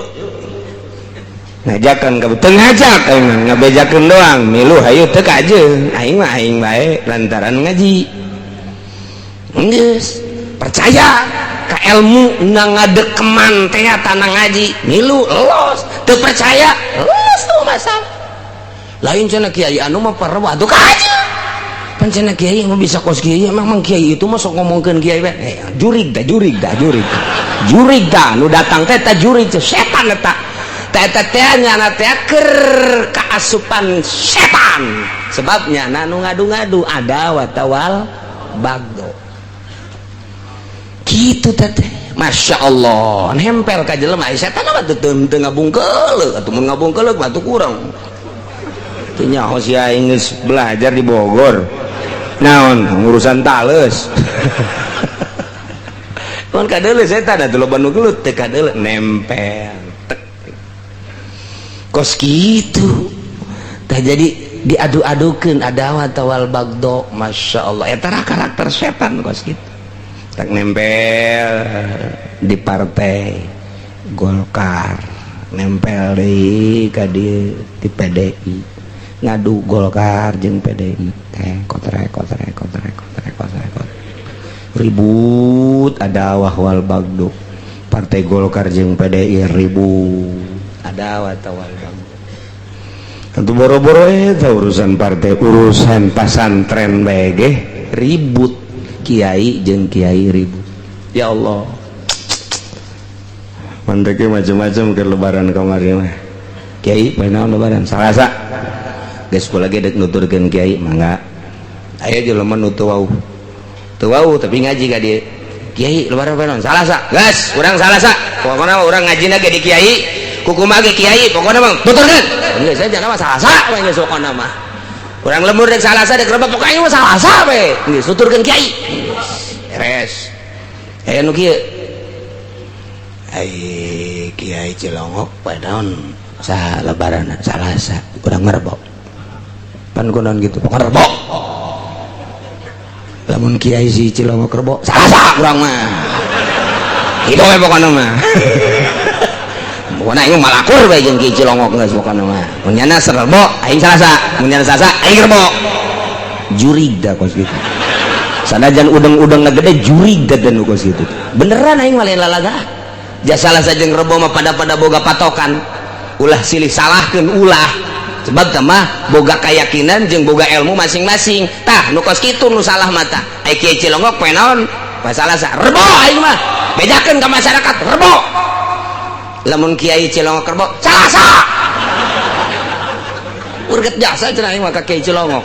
ngajakan ka teu ngajak aing mah ngabejakeun doang milu hayu teu kajeun aing mah aing bae lantaran ngaji geus percaya ka ilmu na ngadekeman teh tanah ngaji milu los teu percaya los tuh masalah lain cenah kiai anu mah perwa tuh kaje pancena kiai mah bisa kos kiai emang kiai itu mah sok ngomongkeun kiai bae jurig dah nu datang teh teh jurig setan eta teh nyana teh keur kaasupan setan sebabnya nu ngadu-ngadu ada watawal bagdo gitu teh. Masya Allah nempel ka jelema setan mah teu ngabungkeuleuh atuh mun ngabungkeuleuh batu kurang teu nyaho si aing geus belajar di Bogor naon urusan tales mun kadeuleuh setan atuh loba nu gelut teh kadeuleuh nempel kos gitu tah jadi diadu-adukeun adawat wal baghdha. Masya Allah eta karakter setan kos gitu tak nempel di partai Golkar nempel deui ka di PDI ngadu Golkar jeung PDI teh kotrek ribut adawah wal baghdha partai Golkar jeung PDI ribut adawah wal baghdha tentu boro-boro eta urusan partai urusan pasantren bae ge ribut kiai jeung kiai ribut. Ya Allah mandeke macam-macam ke lebaran kamari mah kiai bae lebaran Salasa geus kula ge deuk nuturkeun kiai mangga aya jelema nu teu wau tapi ngaji ka dieu kiai lebaran bae Salasa geus urang Salasa pokona urang ngajina ge di kiai kukumaha ge kiai pokona mah nuturkeun geus saja nama Salasa bae geus pokona mah urang lembur dek Salasa dek rebab pokoknya mah Salasa bae geus nuturkeun kiai beres aya nu kieu ai kiai Cilongok padaon sa lebaran Salasa urang merebok pan kunaon gitu pokona rebok lamun kiai si Cilongok rebok Salasa urang mah Itu we pokona mah. Pokona aing malakur bae jeung Kiai Cilongok geus pokona mah. Mun nyana Rebo aing Salasa, mun nyana Salasa aing Rebo. Jurig da kos gitu. Sanajan udeng-udengna gede jurig da dan kos gitu. Beneran aing mah lain lalaga. Jasa Salasa jeung Rebo mah pada boga patokan. Ulah silih salahkeun ulah. Sebab mah boga keyakinan jeung boga ilmu masing-masing. Tah nu kos kitu nu salah mata. Ai Kiai Cilongok poe naon? Poe Salasa. Rebo aing mah. Bedakeun ka masyarakat Rebo. Lamun Kiai Cilongok Rebo Salasa. Urget jasa cenah aing mah ka Kiai Cilongok.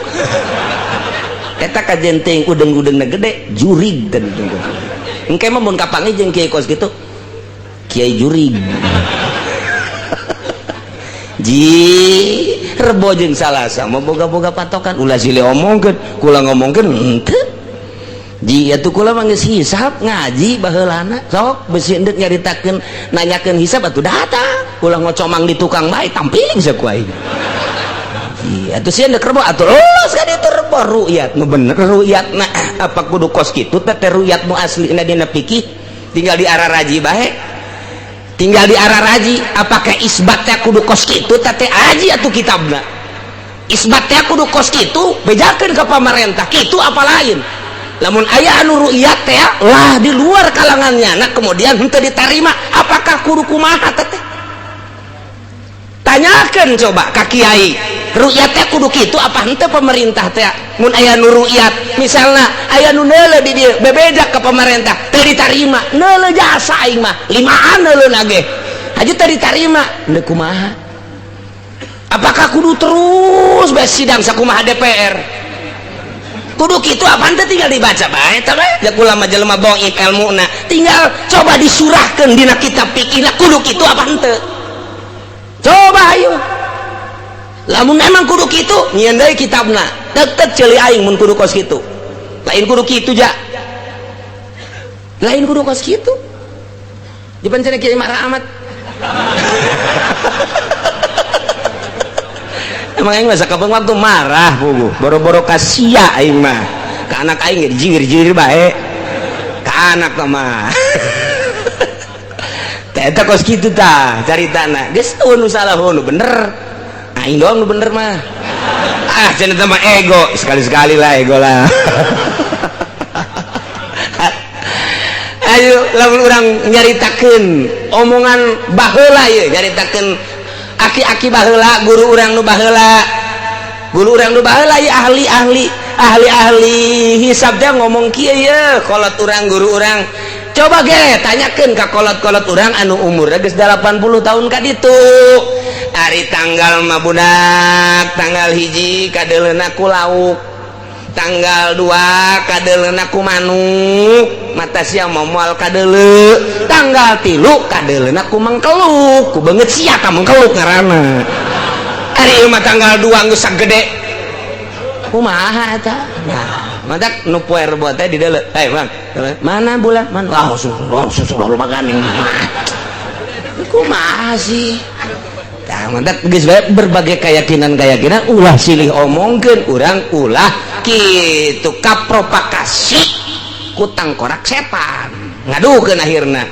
Eta kajenteng udeng-udengna gede jurig dan engke mah mun kapangi jeung Kiai kos gitu. Kiai jurig. Ji Rebo jeung Salasa mah boga-boga patokan ulah silih omongkeun kula ngomongkeun henteu ji atuh kula mah geus hisab ngaji baheulana sok beusi endeuh nyaritakeun nanyakeun hisab atuh datang kula ngocomang di tukang bae tampiling saku aing ji atuh sieun deuk Rebo atuh lulus ka ditu Rebo ru'yat nu bener ru'yatna apa kudu kos kitu teh ru'yat nu aslina dina fikih tinggal di araraji bae tinggal di araraji apakah isbatnya kudu kos kitu teh aji atuh kitabna isbatnya kudu kos kitu bejakeun ka pamarentah kitu apa lain lamun aya anu ru'yat teh lah di luar kalangannya nah kemudian henteu ditarima apakah kudu kumaha teh tanyakeun coba ka kiai ru'yat teh kudu kitu apa henteu pemerintah teh mun aya nu ru'yat misalna aya nu neuleuh di dieu bebeda ka pemerintah teu ditarima neuleuh jasa aing mah limaan neuleuhna ge haji teu ditarima henteu kumaha apakah kudu terus bae sidang sakumaha DPR kudu kitu apa henteu tinggal dibaca bae tah bae da ulama jelema dhaif ilmuna tinggal coba disurahkeun dina kitab fikihna kudu kitu apa henteu coba ayo lamun emang kudu kitu nyieun deui kitabna deket ceuli aing mun kudu kos kitu lain kudu kitu ja lain kudu kos kitu dipancen Kiai marah amat emang aing mah sakabeung waktu marah puguh boro-boro ka sia aing mah ka anak aing dijingir-jingir bae ka anak mah teh eta kos kitu tah caritana geus teu nu salah nu bener aing doang nu bener mah ah cenah mah ego sekali-sekali lah ego lah ayo lamun urang nyaritakeun omongan baheula ye nyaritakeun aki-aki baheula guru urang nu baheula ye ahli hisab teh ngomong kieu ye kolot urang guru urang coba ge tanyakeun ka kolot-kolot urang anu umurna geus 80 tahun ka ditu ari tanggal mah budak tanggal 1 kadeuleuna ku lauk tanggal 2 kadeuleuna ku manuk mata sia momoal kadeuleu tanggal 3 kadeuleuna ku mangkeluk ku beungeut sia ka mangkeluk ngaranna ari ieu mah tanggal 2 geus sagede kumaha eta nah madak nu poe Rebo teh di deuleu Bang mana bulan mana sudah makan kumaha sih tah madak geus bae berbagai keyakinan ulah silih omongkeun urang ulah kitu kapropakasi ku tangkorak setan ngadukeun akhirna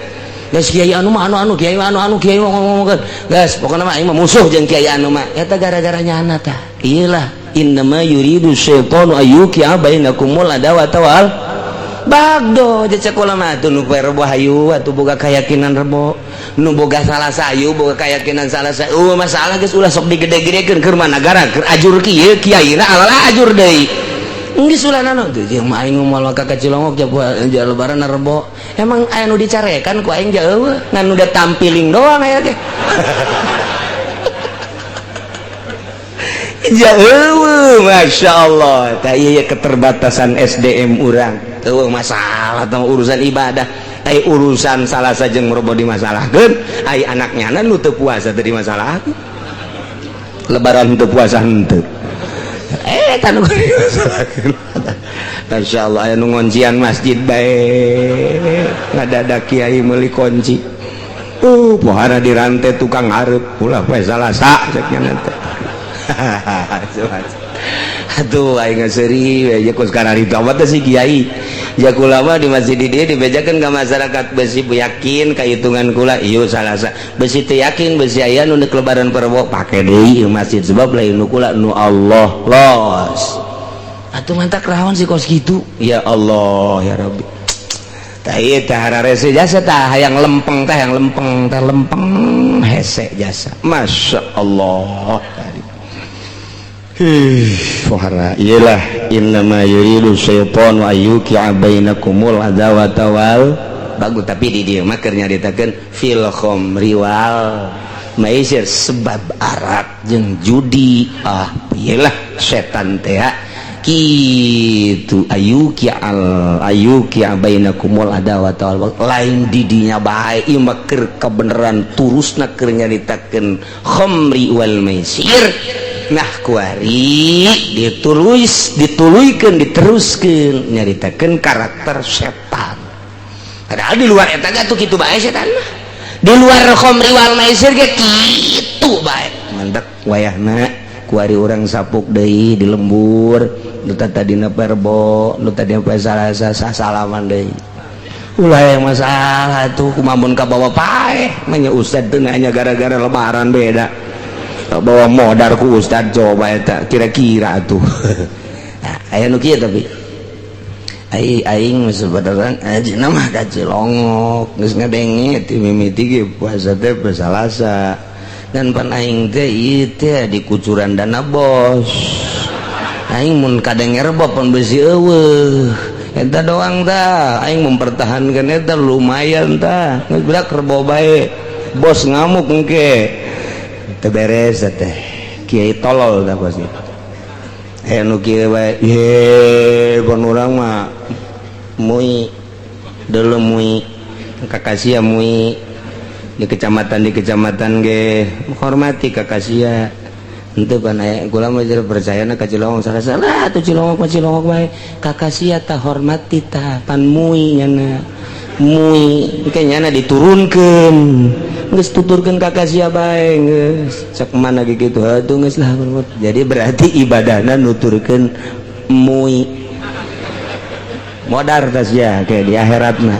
geus kiai anu mah anu kiai kiai ngomongkeun geus pokona mah aing mah musuh jeung kiai anu mah eta gara-gara nyana tah iyalah innama yuridu syaitanu ayyuqi'a bainakumul adawata wal bagdo jeung ulama atuh nu poe Rebo hayu atuh boga keyakinan Rebo nu boga Salasa ayu boga keyakinan Salasa masalah geus ulah sok digede-gedekeun keur managara keur ajur kieu kiaina alalah ajur deui geus ulah naon tuh jeung aing moal ka Cilongok ja lebaran Rebo emang aya nu dicarekan ku aing ja eueuh ngan nu da tampiling doang aya teh ja eueuh masyaallah tah ieu keterbatasan SDM urang eueuh masalah tah urusan ibadah ai urusan Salasa jeung Rebo dimasalahkeun ai anaknya nu teu puasa teh dimasalahkeun lebaran teu puasa henteu tanu dimasalahkeun masyaallah aya nu ngoncian masjid bae ngadadak kiai meuli kunci pohara dirantai tukang hareup ulah poe Salasa cek nya teh Atuh aing seri we kos kana itu apa teh si kiai. Ya kula mah di masjid dia dibejakeun ka masyarakat besi yakin ka hitungan kula ieu salasa. Besi teu yakin besi aya nu lebaran perbo pake deui masjid sebab lain nu kula nu Allah los. Atuh mantak rawan si kos kitu. Ya Allah ya Rabbi. Tah ieu teh hararese jasa tah hayang lempeng teh hayang lempeng teh lempeng hese jasa. Masya Allah. Fuhara iyalah innama yuridu syaitan wa ayyuqi'a bainakumul adawata wal bagus tapi di dieu mah keur nyaritakeun fil khamri wal maisir sebab arak jeung judi iyalah setan teh kitu ayyuqi'a bainakumul adawata wal lain di dinya bae ieu mah keur kabeneran turusna keur nyaritakeun khamri wal maisir. Nah kuari dituluykeun diteruskeun nyaritakeun karakter setan. Padahal di luar eta gatuh kitu bae setan mah. Di luar khamri wal maisir ge kitu bae. Mandek wayahna kuari urang sapuk deui di lembur, nu tadina perbo, nu tadina salasa salaman deui. Ulah yang masalah tuh kumamun ka bawa paeh, manya ustad teu nanya gara-gara lebaran beda. Bawa modar ku ustad coba eta kira-kira tuh. Nah, aya nu kieu tapi aing sebenarnya ajina mah ka Cilongok geus ngadenge ti mimiti ge puasa teh Salasa dan pan aing teh ieu teh di kucuran dana bos. Aing mun kadenge rebo pun besi eueuh. Eta doang tah aing mempertahankan eta lumayan tah. Geus bedak rebo bae. Bos ngamuk engke. Teu beres teh kiai tolol dah bos itu nu kieu bae ye pon urang mah mui deuleu mui kakasia mui di kecamatan ge menghormati kakasia henteu pan aya kula mah percayana ka Cilongok salah atuh Cilongok bae kakasia tah hormati tah pan mui nyana mui engke nyana diturunkeun geus tuturkeun kakasia bae geus cek mana kitu atuh geus lah jadi berarti ibadahna nuturkeun mui modar tas ya kayak di akhiratna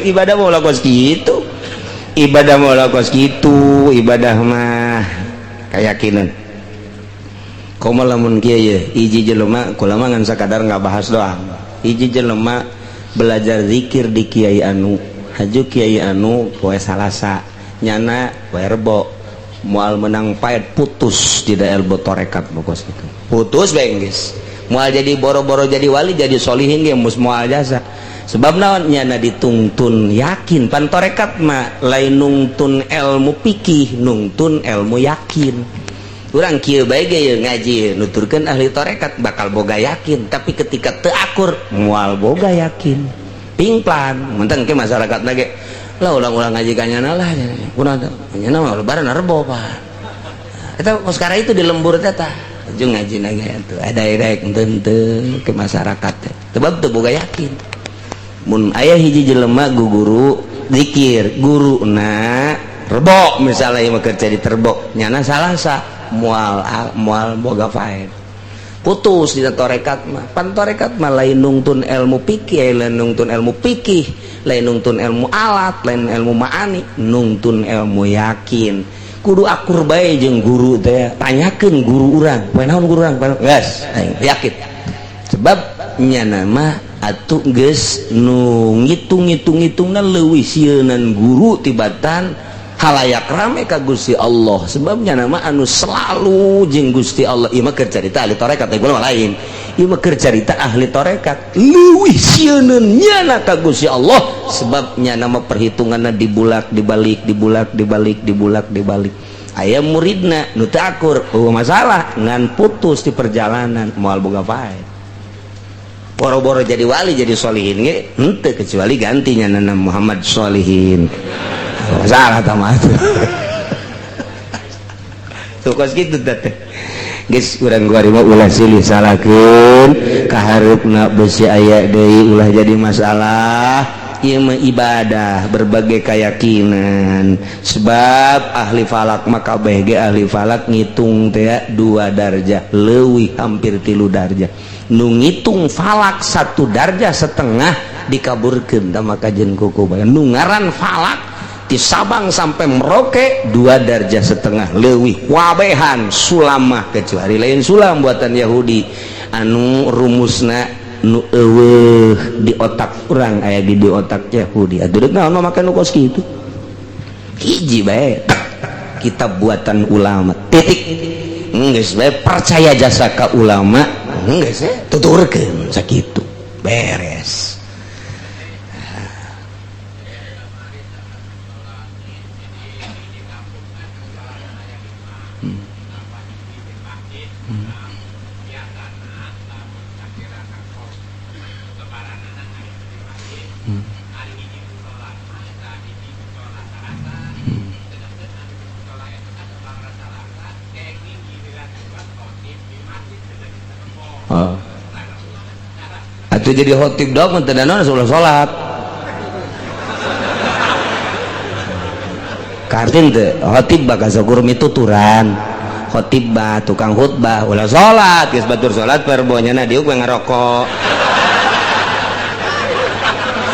ibadah mau lakos kitu ibadah mah keyakinan komo lamun kieu ye hiji jelema kula mah ngan sakadar ngabahas doang hiji jelema belajar zikir di kiai anu haju kiai anu poe Salasa nyana poe Rebo moal menang paet putus di daerah botorekat bokos gitu putus bae geus moal jadi boro-boro jadi wali jadi solihin ge mus moal jasa sebab naon nyana ditungtun yakin pan torekat mah lain nungtun ilmu pikih nungtun ilmu yakin urang kieu bae ge ngaji nuturkeun ahli torekat bakal boga yakin tapi ketika teu akur moal boga yakin pingplan menteng ke masyarakat lagi lah ulang-ulang ngaji kanyana lah kuna kanyana mah lebaran Rebo Pak eta sekarang itu di lembur teh tah jeung ngaji lagi atuh ada irek henteu ke masyarakat teh sebab teu boga yakin mun aya hiji jelema guru zikir guruna Rebo misalnya ieu mah keur jadi Rebo nyana Salasa moal boga faed putus di torekat mah pan torekat mah lain nungtun ilmu fikih lain nungtun ilmu fikih lain nungtun ilmu alat lain ilmu ma'ani nungtun ilmu yakin kudu akur bae jeung guru teh tanyakeun guru urang poe naon guru urang geus yakin sebab nyana mah atuh geus nu ngitung-ngitungna leuwih sieunnan guru tibatan halayak rame ka Gusti Allah sebabnya nama anu selalu jeung Gusti Allah ieu mah keur carita ahli tarekat teh lain ieu mah keur carita ahli tarekat leuwih sieunneun nyana ka Gusti Allah sebabnya nama perhitunganna dibulak dibalik aya muridna nu teu akur masalah ngan putus di perjalanan moal boga faed boro-boro jadi wali jadi solihin ge henteu kecuali gantinya nana Muhammad Solihin masalah tamat tukos gitu teh geus urang kuari mah ulah silih salahkeun kaharupna besi aya deui ulah jadi masalah ieu mah ibadah berbagai keyakinan sebab ahli falak maka BG ahli falak ngitung teh 2 darjah leuwih hampir 3 darjah nu ngitung falak 1 darjah setengah dikaburkeun da maka jeung kuku bae nu ngaran falak ti Sabang sampai Merauke 2 darjah setengah leuwih wabehan sulamah kecuali lain sulam buatan Yahudi anu rumusna nu eueuh di otak urang aya di otak Yahudi atuh naon make nu kos kitu hiji bae kitab buatan ulama titik geus bae percaya jasa ka ulama geus tuturkeun sakitu beres. Atuh jadi khotib dog teu naon salat kartin teu khotib bakal syukur mituturan khotib bah tukang khutbah ulah salat geus batur salat perbonya diuk we ngarokok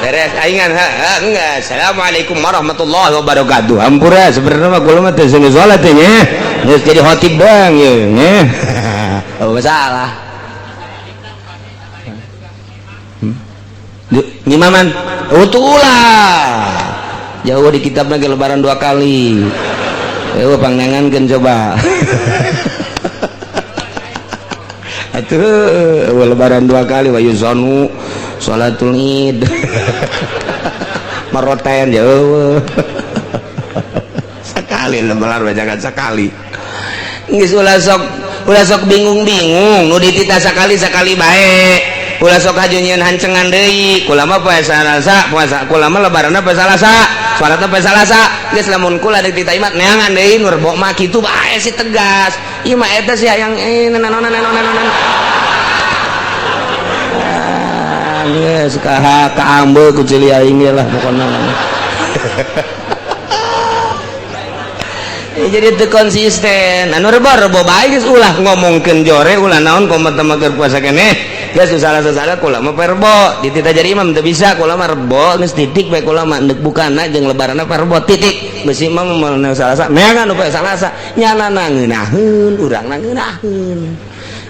beres aingan enggak. Assalamualaikum warahmatullahi wabarakatuh hampura sebenarnya mah kula mah teu seueur salat teh nya geus jadi khotib doang ye nya oh masalah nyimaman utulah jauh di kitab lagi lebaran 2 kali pangnangankeun coba atuh lebaran 2 kali wa yuzanu sholatul id maroten jauh sekali lebaran bacakan sekali geus ulah sok bingung-bingung nu ditita sekali bae kula sok hajunyeun hancengan deui kula mah poe Salasa puasa kula mah lebaranna poe Salasa salatna poe Salasa geus lamun kula deui tita imat neangan deui nu rebok mah kitu bae si tegas ieu mah eta si hayang nanon geus ka ambeul ku cili aing lah pokona jadi teu konsisten anu rebo bae geus ulah ngomongkeun jore ulah naon komat-komat keur puasa keneh geus salah kula mah perbo ditita jadi imam teu bisa kula mah rebo geus titik bae kula mah neuk bukana jeung lebaranna perbo titik beusi imam mah salasa neangan nu poe Salasa nyanana ngeunaheun urangna ngeunaheun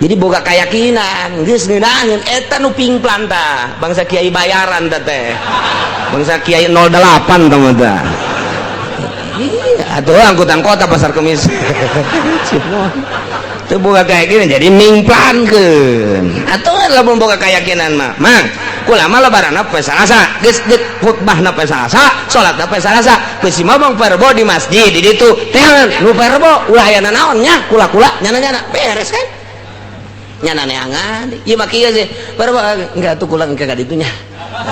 jadi boga keyakinan geus ngeunaheun eta nu pingplan tah bangsa kiai bayaran teh bangsa kiai 08 tah mah atuh angkutan kota pasar Kemis teu boga keyakinan jadi mingplankeun atuh lamun boga keyakinan mah kula mah lebaranna poe Salasa geus deuk khutbahna poe Salasa salatna poe Salasa geus simabang perbo di masjid di ditu teh nu perbo ulah aya naon nya kula-kula nyana-nyana beres kan nyana neangan ieu mah kieu sih perbo enggak atuh kula engke ka ditu nya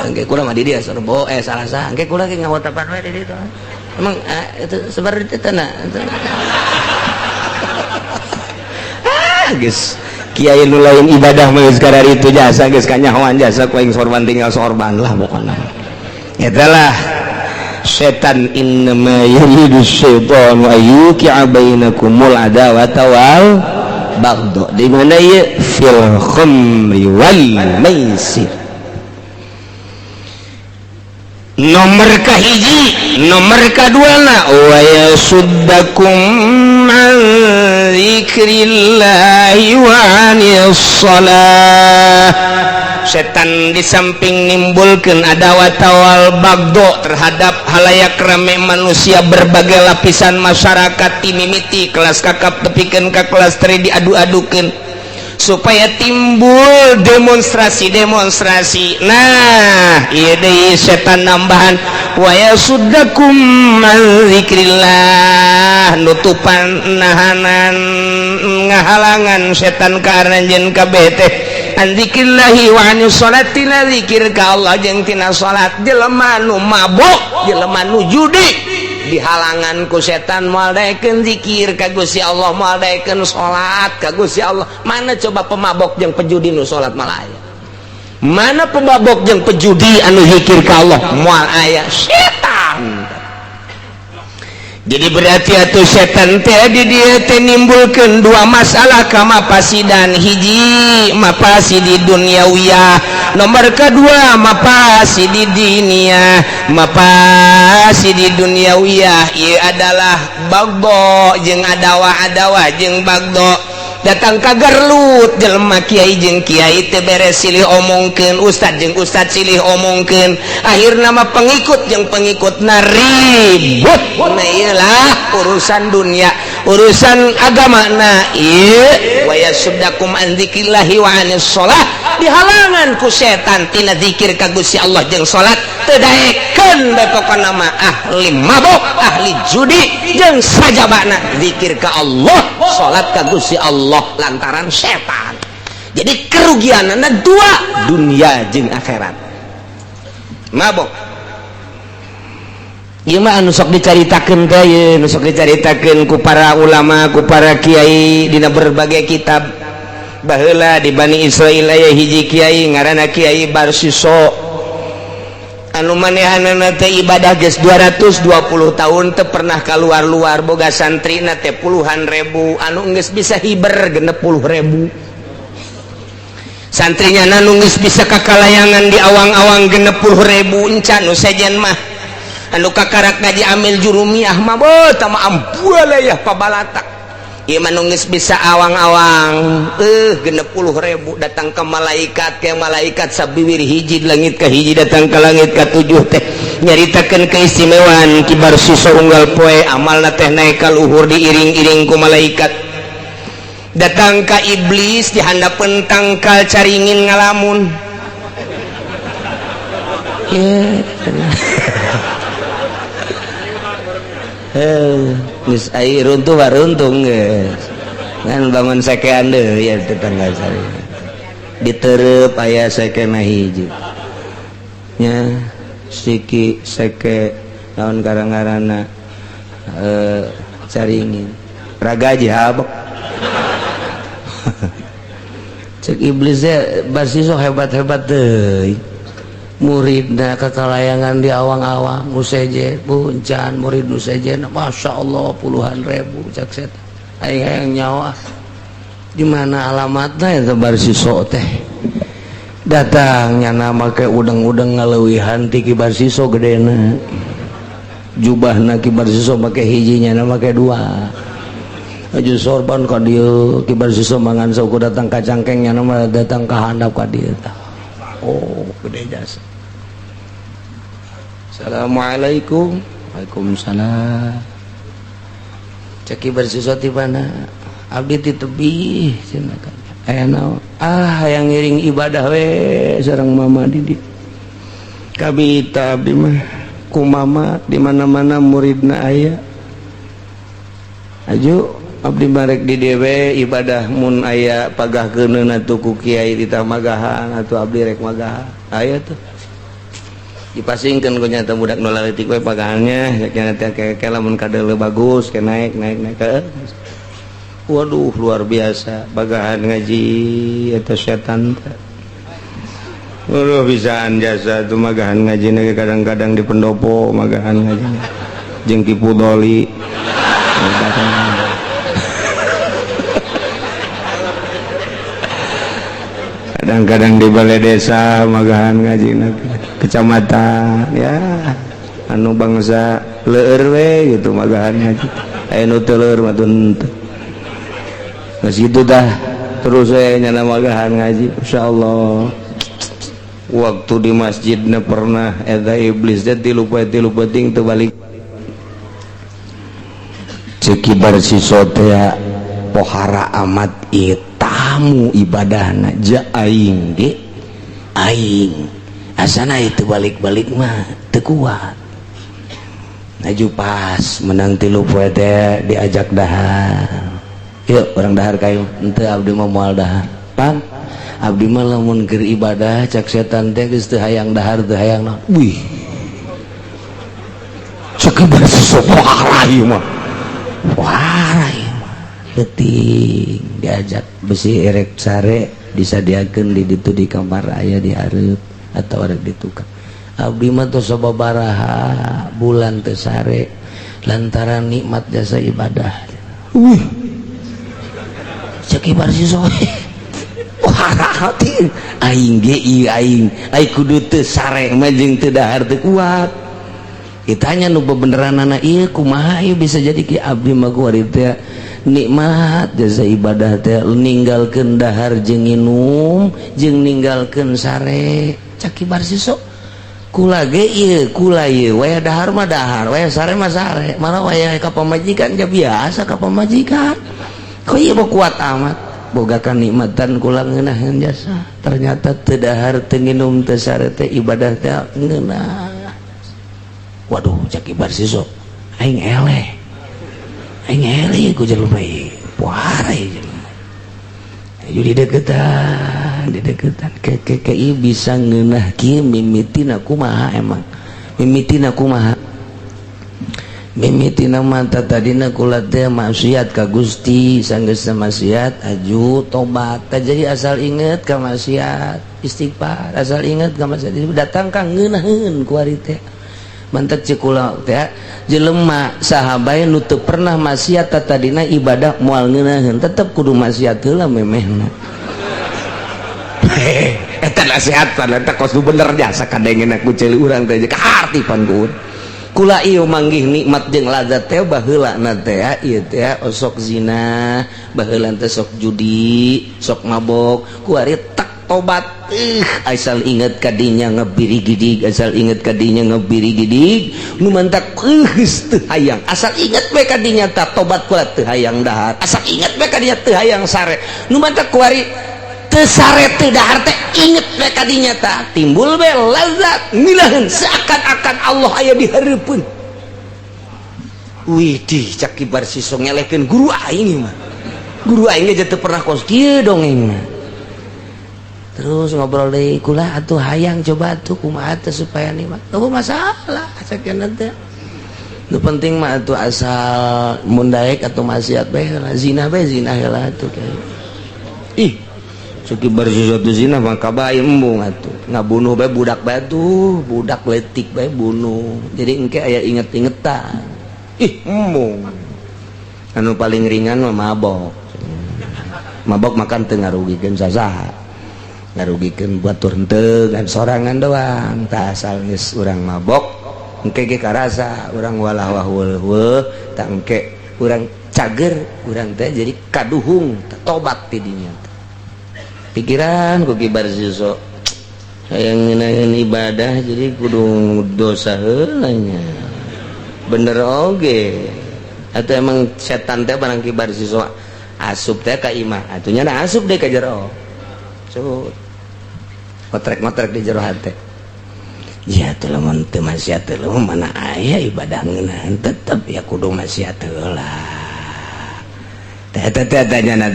engke kula mah di dieu serbo Salasa engke kula ge ngawotapan we di ditu emang itu sebar di tanah geus kiai nu lain ibadah mah geus kadari itu jasa geus kanyahoan jasa ku aing sorban tinggal sorban lah pokona etalah setan innama yuridu syaitanu ayyuqi'a bainakumul adawata wal baghdha di mana ya fil khamri wal maisir nomor kahiji nomor kaduana wa yasuddakum an dzikrillahi wa anis shalah setan di samping nimbulkeun adawat wal bagdo terhadap halayak rame manusia berbagai lapisan masyarakat timimiti kelas kakap tepikeun ka kelas teri diadu-adukeun supaya timbul demonstrasi nah ieu deui setan nambahan wa yasuddakum an dzikrillah nutupan nahanan ngahalangan setan ka aranjeun kabeh teh an dzikrillahi wa anis sholati na zikir ka Allah jeung tina salat jelema nu mabok jelema nu judi dihalangan ku setan moal daekeun zikir ka Gusti Allah moal daekeun salat ka Gusti Allah mana coba pemabok jeung pejudi nu salat malah aya mana pemabok jeung pejudi anu zikir ka Allah moal aya setan. Jadi berarti atuh setan teh di dieu teh nimbulkeun dua masalah ka mapasidan. Hiji mapasidi dunyawiyah, nomor kedua mapasidi diniyah. Mapasidi dunyawiyah ieu adalah bagdo jeung adawa jeung bagdo. Datang ka Garlut jelema kiai jeung kiai teh beres silih omongkeun, ustad jeung ustad silih omongkeun, akhirna mah pengikut jeung pengikutna ribut. Nah iyalah urusan dunia, urusan agama. Nah ieu wa yasuddakum an dzikrillahi wa anis shalah, dihalangan ku setan tina zikir ka Gusti Allah jeung salat, teu daekeun bae pokona mah ahli mabok, ahli judi jeung sajabana zikir ka Allah, salat ka Gusti Allah lantaran setan. Jadi kerugianana dua, dunia jeung akhirat. Mabok ieu mah anu sok dicaritakeun teh ye, anu sok dicaritakeun ku para ulama, ku para kiai dina berbagai kitab. Baheula di Bani Israil aya hiji kiai ngaranna Kiai Barsiso, anu manehanana teh ibadah geus 220 tahun teu pernah kaluar-luar, boga santrina teh puluhan ribu, anu geus bisa hiber 60.000. Santrinya anu geus bisa kakalayangan di awang-awang 60.000 encan nu sejen mah anu kakarak ngaji amil jurumiyah mah beuh tah mah ambuala ya pabalatak. Ieu mah nu geus bisa awang-awang 60.000 datang ke malaikat, ke malaikat sabiwir hiji langit ka hiji datang ke langit ka 7 teh nyaritakeun keistimewaan Ki Barsiso unggal poe, amalna teh naik ka luhur diiring-iring ku malaikat. Datang ka iblis di handapeun tangkal caringin ngalamun. Geus ai runtuh waruntung geus. Ngan bangun sakean deui ya tetangga sari. Ditereup aya sakena hiji. Nya siki seke naon karang-karana caringin. Ragaji habak. Cek iblis Barsiso hebat-hebat deui. Muridna kakalayangan di awang-awang museje puncan murid museje masya Allah puluhan ribu cak setan aing nyawa di mana alamatna eta Barsiso teh datangnya nama ke udang-udang ngaleuwihan ti Ki Barsiso gedena jubahna Ki Barsiso make hijinya nama make dua aju sorban ka dieu Ki Barsiso mangan sauku datang ka cangkengnya nama datang ka handap ka dieu tah. Oh gede jasa. Assalamualaikum. Waalaikumsalam. Cek Ki Barsiso ti mana? Abdi ti tebih cenah kan. Aya naon? Hayang ngiring ibadah we sareng mama Didi. Kabita abdi mah ku mama di mana-mana muridna aya. Aju abdi marek di dewe ibadah mun aya pagahkeunna atuh ku kiai ditah magahan atuh abdi rek magahan aya tuh dipasingkeun ku nya teh budak nu leutik we pagahannya nya teh ke lamun kadeuleu bagus ke naik ke waduh luar biasa bagahan ngaji eta setan teh waduh bisaan jasa tuh magahan ngajina kadang-kadang di pendopo magahan ngajina jeung Ki Pudoli kadang-kadang di balai desa magahan ngaji kecamatan ya anu bangsa leur we gitu magahan ngaji aya nu teu leur mah teu geus kitu dah terus we nyana magahan ngaji insyaallah. Waktu di masjidna pernah eta iblis teh tilu penting teu balik Cek Ki Barsiso teh pohara amat ieu tamu ibadahna ja aing ge aing asana itu balik-balik mah teu kuat. Naju pas menang 3 poe teh diajak dahar. Yuk orang dahar kayu henteu abdi mah moal dahar. Pan abdi mah lamun keur ibadah cak setan teh geus teu hayang dahar teu hayang naon. Wih. Cek Ki Barsiso pohara ieu mah. Wah, deting diajak besi erek sare disadiakeun di ditu di kamar aya di hareup atau ada di tukang. Abdi mah tos sababaraha bulan teu sare lantaran nikmat jasa ibadah. Cek ibar si soe. Wah, hati aing ge ieu aing kudu teu sare mah jeung teu dahar teu kuat. Kitanya nu bebeneran anak ieu kumaha ieu bisa jadi ki abdi mah kuari teh nikmat jasa ibadah teh ninggalkeun dahar jeung nginum jeung ninggalkeun sare. Cak ibar si soe. Kula ge ieu kula ieu waya dahar mah dahar waya sare mah sare malah waya ka pamajikan ge biasa ka pamajikan kok ieu mah kuat amat bogakan nikmatan kula ngeunaheun jasa ternyata teu dahar teu nginum teu sare teh ibadah teh ngeunah. Waduh cak ibar siso aing eleh ku jelema ieu puara ieu jadi deketan ke bisa ngeunah kieu mimitina kumaha emang mimitina kumaha mimitina mata tadina kula teh maksiat ka Gusti sanggeus maksiat aju tobat jadi asal inget ka maksiat istighfar asal inget ka maksiat datang ka ngeunaheun ku ari teh mantek cek kula teh jelema saha bae nu teu pernah maksiat tadina ibadah moal ngeunaheun tetep kudu maksiat heula memehna. Eta nasihat eta kos bener jasa kadengeuna ku ceuli urang teh kahartipan kuun. Kula ieu manggih nikmat jeung lazat teh baheulana teh ieu teh sok zina, baheula teh sok judi, sok mabok, ku ari tak tobat asal inget kadinya ngebiri gidig asal inget kadinya ngebiri gidig nu mantak teu hayang asal inget we kadinya tak tobat kula teu hayang dahar asal inget we kadinya teu hayang sare nu mantak kuari teu sare teu dahar teh inget we kadinya tak timbul we lazat milaheun seakan-akan Allah aya di hareupeun. Widih cak kibar siso ngelehkeun guru aing mah guru aing ge teu pernah kos kieu dongengna. Terus ngobrol deui kula atuh hayang coba atuh kumaha teh supaya nikmat. Teu masalah sakeun teh. Nu penting mah atuh asal mun daek atuh maksiat bae zina bae zina heula atuh kieu. Ih, sok kibar sesuatu zina mah kabae embung atuh. Ngabunuh bae budak bae tuh, budak letik bae bunuh. Jadi engke aya inget-ingetan. Ih, embung. Anu paling ringan mah mabok. Mabok makan teu ngarugikeun sasaha. Ngarugikeun batur henteu kan sorangan doang tak asal geus urang mabok engke ge karasa urang walah wahul tak engke urang cager urang teh jadi kaduhung tobat ti dinya pikiran ku kibar siso hayang ngeunaheun ibadah jadi kudu dosa heula nya bener oge atuh emang setan teh barang kibar siso asup teh ka imah atuh nya asup deui ka jero so motrek-motrek di jero hate ya teh lamun teu maksiat teh mana aya ibadah ngeunaheun tetep ya kudu maksiat heula teh tanya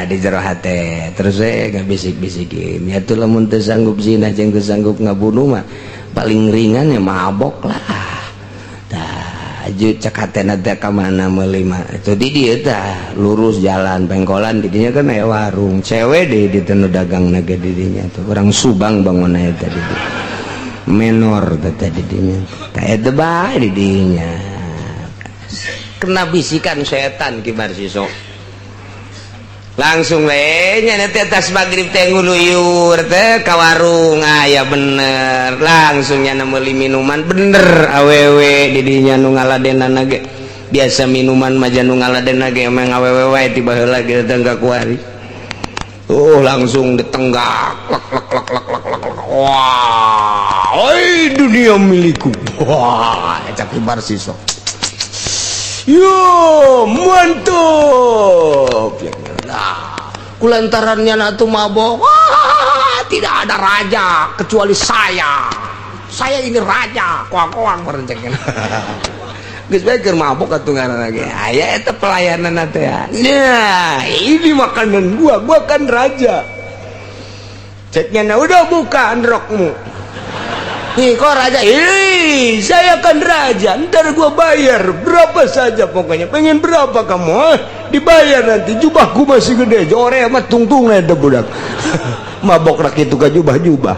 di jero hate terus we ngabisik-bisikin ya teh lamun teu sanggup zina jeung teu sanggup ngabunuh mah paling ringan ya mabok lah aju cek hatena teh ka mana meuli mah itu di dieu tah lurus jalan pengkolan di dinya kan aya warung cewek deui di teu dagangna ge di dinya tuh urang Subang bangun aya tadi menor teh di dinya tah eta bae di dinya kena bisikan setan kibar siso langsung we nya teh tas magrib teh nguluyur teh ka warung aya bener langsung nya meuli minuman bener awewe di dinya nu ngaladenana ge biasa minuman mah nu ngaladenna ge emang awewe wae ti baheula ge tengga kuari langsung ditenggak lek wah oi dunia milikku wah eta kibar siso yo mantap ya kulantarannya natu mabok tidak ada raja kecuali saya ini raja koang merencengkeun geus bae keur mabok atuh ngaranna ge aya eta pelayanan teh nah ini makanan gua kan raja ceknya udah buka rokmu nih kok raja, saya kan raja, ntar gua bayar berapa saja pokoknya. Pengen berapa kamu? Dibayar nanti, jubahku masih gede, jore amat tungtung ada budak. Mabok rak itu ke jubah-jubah.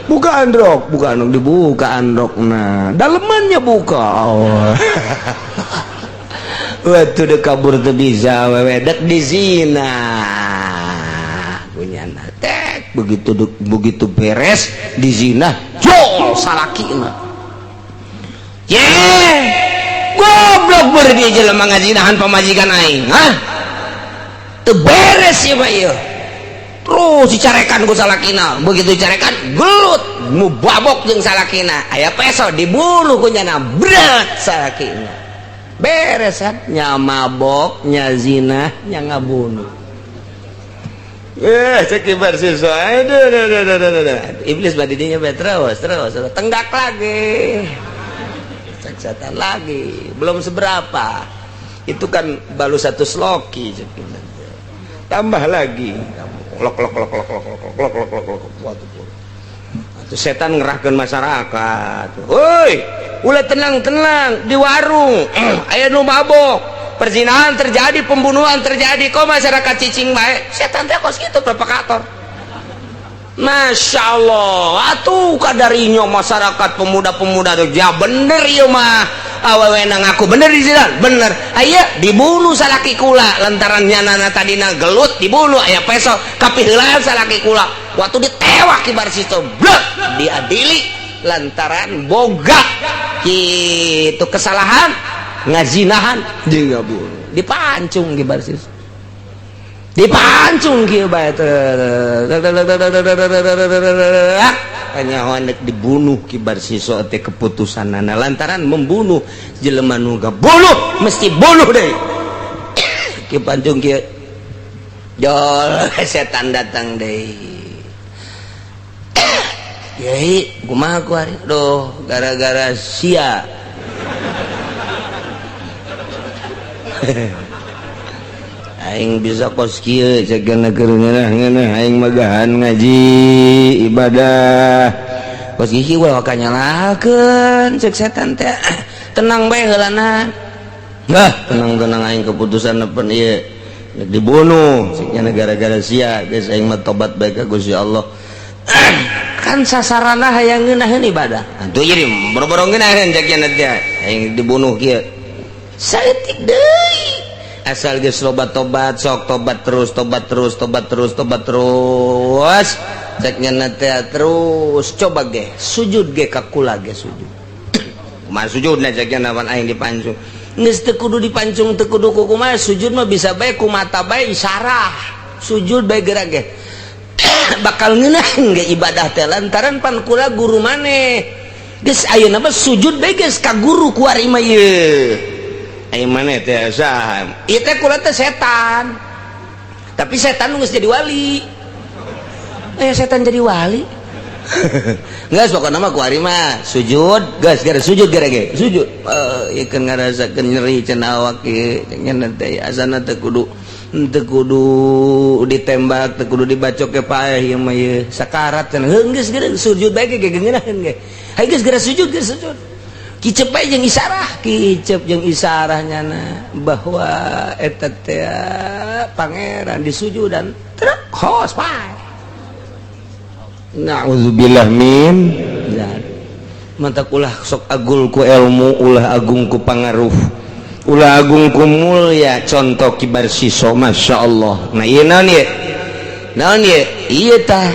Buka androk, dibuka androk, nah dalemannya buka. Oh. Waktu dek kabur tuh bisa wewe dek di zina punya natek begitu beres di zina jol salaki mah goblok berdi jelema ngazinahan pamajikan aing teu beres ya mah ieu terus dicarekan ku salakina begitu dicarekan gelut mu babok jeung salakina aya peso dibunuh ku nyana bret salakina beres kan nya mabok nya zina nya ngabunuh cek kibar siswa iblis badidinya terus tenggak lagi cek setan lagi belum seberapa itu kan baru satu sloki tambah lagi lok setan ngerahkan masyarakat. Woi, ulah tenang di warung. Aya nu mabok, perzinahan terjadi, pembunuhan terjadi. Kok masyarakat cicing bae? Setan teh kos kitu provokator. Masya Allah, atuh kadarinya masyarakat pemuda-pemuda tuh ya bener ieu mah. Awewe nang aku bener di jalan, bener. Aya dibunuh salaki kula lantaran nyanana tadina gelut dibunuh aya peso kapiheulaan salaki kula. Waktu ditewak kibar situ blek diadili lantaran boga kitu kesalahan ngazinahan jeung ngabunuh dipancung kibar situ dipancung kieu bae kanyahoan dibunuh kibar siso teh keputusanana lantaran membunuh jelema nu bunuh mesti bunuh deui kieu pancung kieu jol setan datang deui Yai, kumaha ku hari? Aduh, gara-gara sia. Aing bisa kos kieu ceukna keur ngeunah aing magahan ngaji ibadah. Kos kieu we kanyalakeun ceuk setan teh. Tenang bae heulana. Tenang aing keputusan nepen ieu. Dibunuh ceukna gara-gara sia, geus aing mah tobat bae ka Gusti Allah. Kan sasarana hayang ngeunaheun ibadah. Atuh jadi boro-boro ngeunaheun ceukna teh aing dibunuh kieu. Saeutik deui. Asal geus loba tobat sok tobat terus ceukna teh terus coba ge sujud ge ka kula ge sujud. Kumaha sujudna ceukna naon aing dipancung. Geus teu kudu dipancung teu kudu kumaha sujud mah bisa bae ku mata bae isyarah. Sujud bae gerak ge. Bakal ngeunaheun ge ibadah teh lantaran pan kula guru maneh geus ayeuna mah sujud bae geus ka guru ku ari mah ieu ayeuna maneh teh saha ieu teh kula teh setan tapi setan geus jadi wali setan jadi wali geus pokona mah ku ari mah sujud geus gara sujud gara ge sujud ieu keun ngarasakeun nyeri cenah awak ieu cenah teh asana teh kudu ditembak teu kudu dibacok ke paeh ieu mah ieu sakarat cenah geus geura sujud bae ge ngeunaheun ge hayu geus geura sujud kicep bae jeung isarah nyana bahwa eta teh pangeran disujudan trek hos pae naudzubillah min mantap ulah sok agul ku ilmu ulah agung ku pangaruh ulah agung ku mulia contoh kibar siso Masya Allah. Nah iya naon ye iya tah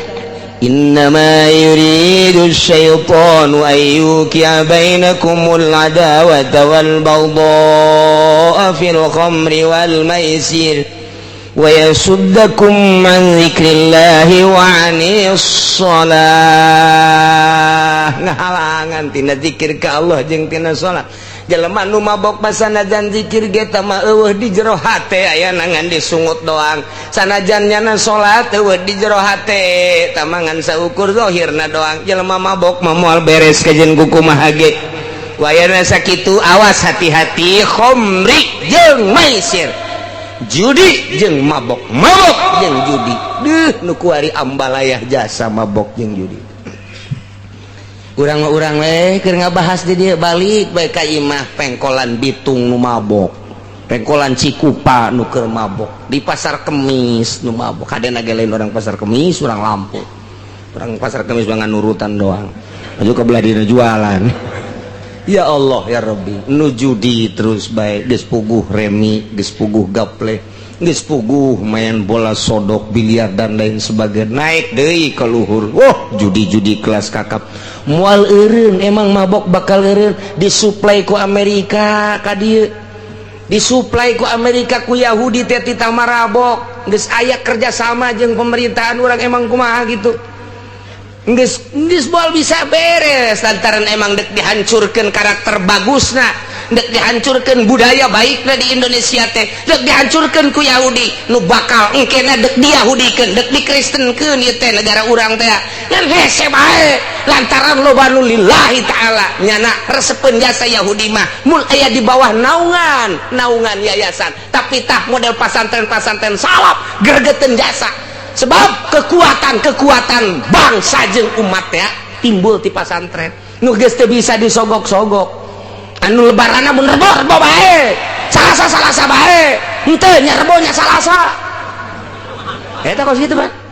innama yuridu syaitanu ayyuki'a bainakumul adawata wal baghdha'a fil khamri wal maisir wa yasuddakum an dzikrillahi wa 'anis shalah ngahalangan tina zikir ka Allah jeung tina salat. Jelema nu mabok sanajan zikir ge tah mah eueuh di jero hate aya nangan disungut doang sanajan nyana salat eueuh di jero hate tah mah ngan saukur zahirna doang jelema mabok mah moal beres kajen kumaha ge wayana sakitu awas hati-hati khamri jeung maisir judi jeung mabok jeung judi deuh nu kuari ambalayah jasa mabok jeung judi urang-urang keur ngabahas di dia balik baik ka imah pengkolan Bitung nu mabok, pengkolan Cikupa nu keur mabok, di pasar Kemis nu mabok. Kadena ge lain orang pasar Kemis, urang Lampu. Orang pasar Kemis bangan nurutan doang. Aju ke belah dina jualan. Ya Allah ya Rabbi, nu judi terus baik, geus puguh remi, geus puguh gaple, geus puguh main bola sodok, biliar dan lain sebagainya. Naik deui ka luhur. Wah, judi-judi kelas kakap. Moal eureun emang mabok bakal eureun disuplai ku Amerika ka dieu. Disuplai ku Amerika ku Yahudi teh ti tamarabok. Geus aya kerjasama jeung pemerintahan urang emang kumaha gitu. Geus moal bisa beres lantaran emang dek dihancurkeun karakter bagusna, dek dihancurkeun budaya baikna di Indonesia teh, dek dihancurkeun ku Yahudi nu bakal engkena dek diyahudikeun, dek dikristenkeun ieu teh negara urang teh. Ngan hese bae lantaran loba nu lillahi taala nyana resepeun jasa Yahudi mah mul aya di bawah naungan yayasan, tapi tah model pasantren-pasantren salap gergeteun jasa. Sebab kekuatan bangsa jeung umat ya timbul ti pasantren nu geus teu bisa disogok-sogok. Anu lebaranna mun rebo bae, salasa bae, henteu nya rebo nya salasa. Eta kos kitu, Pak.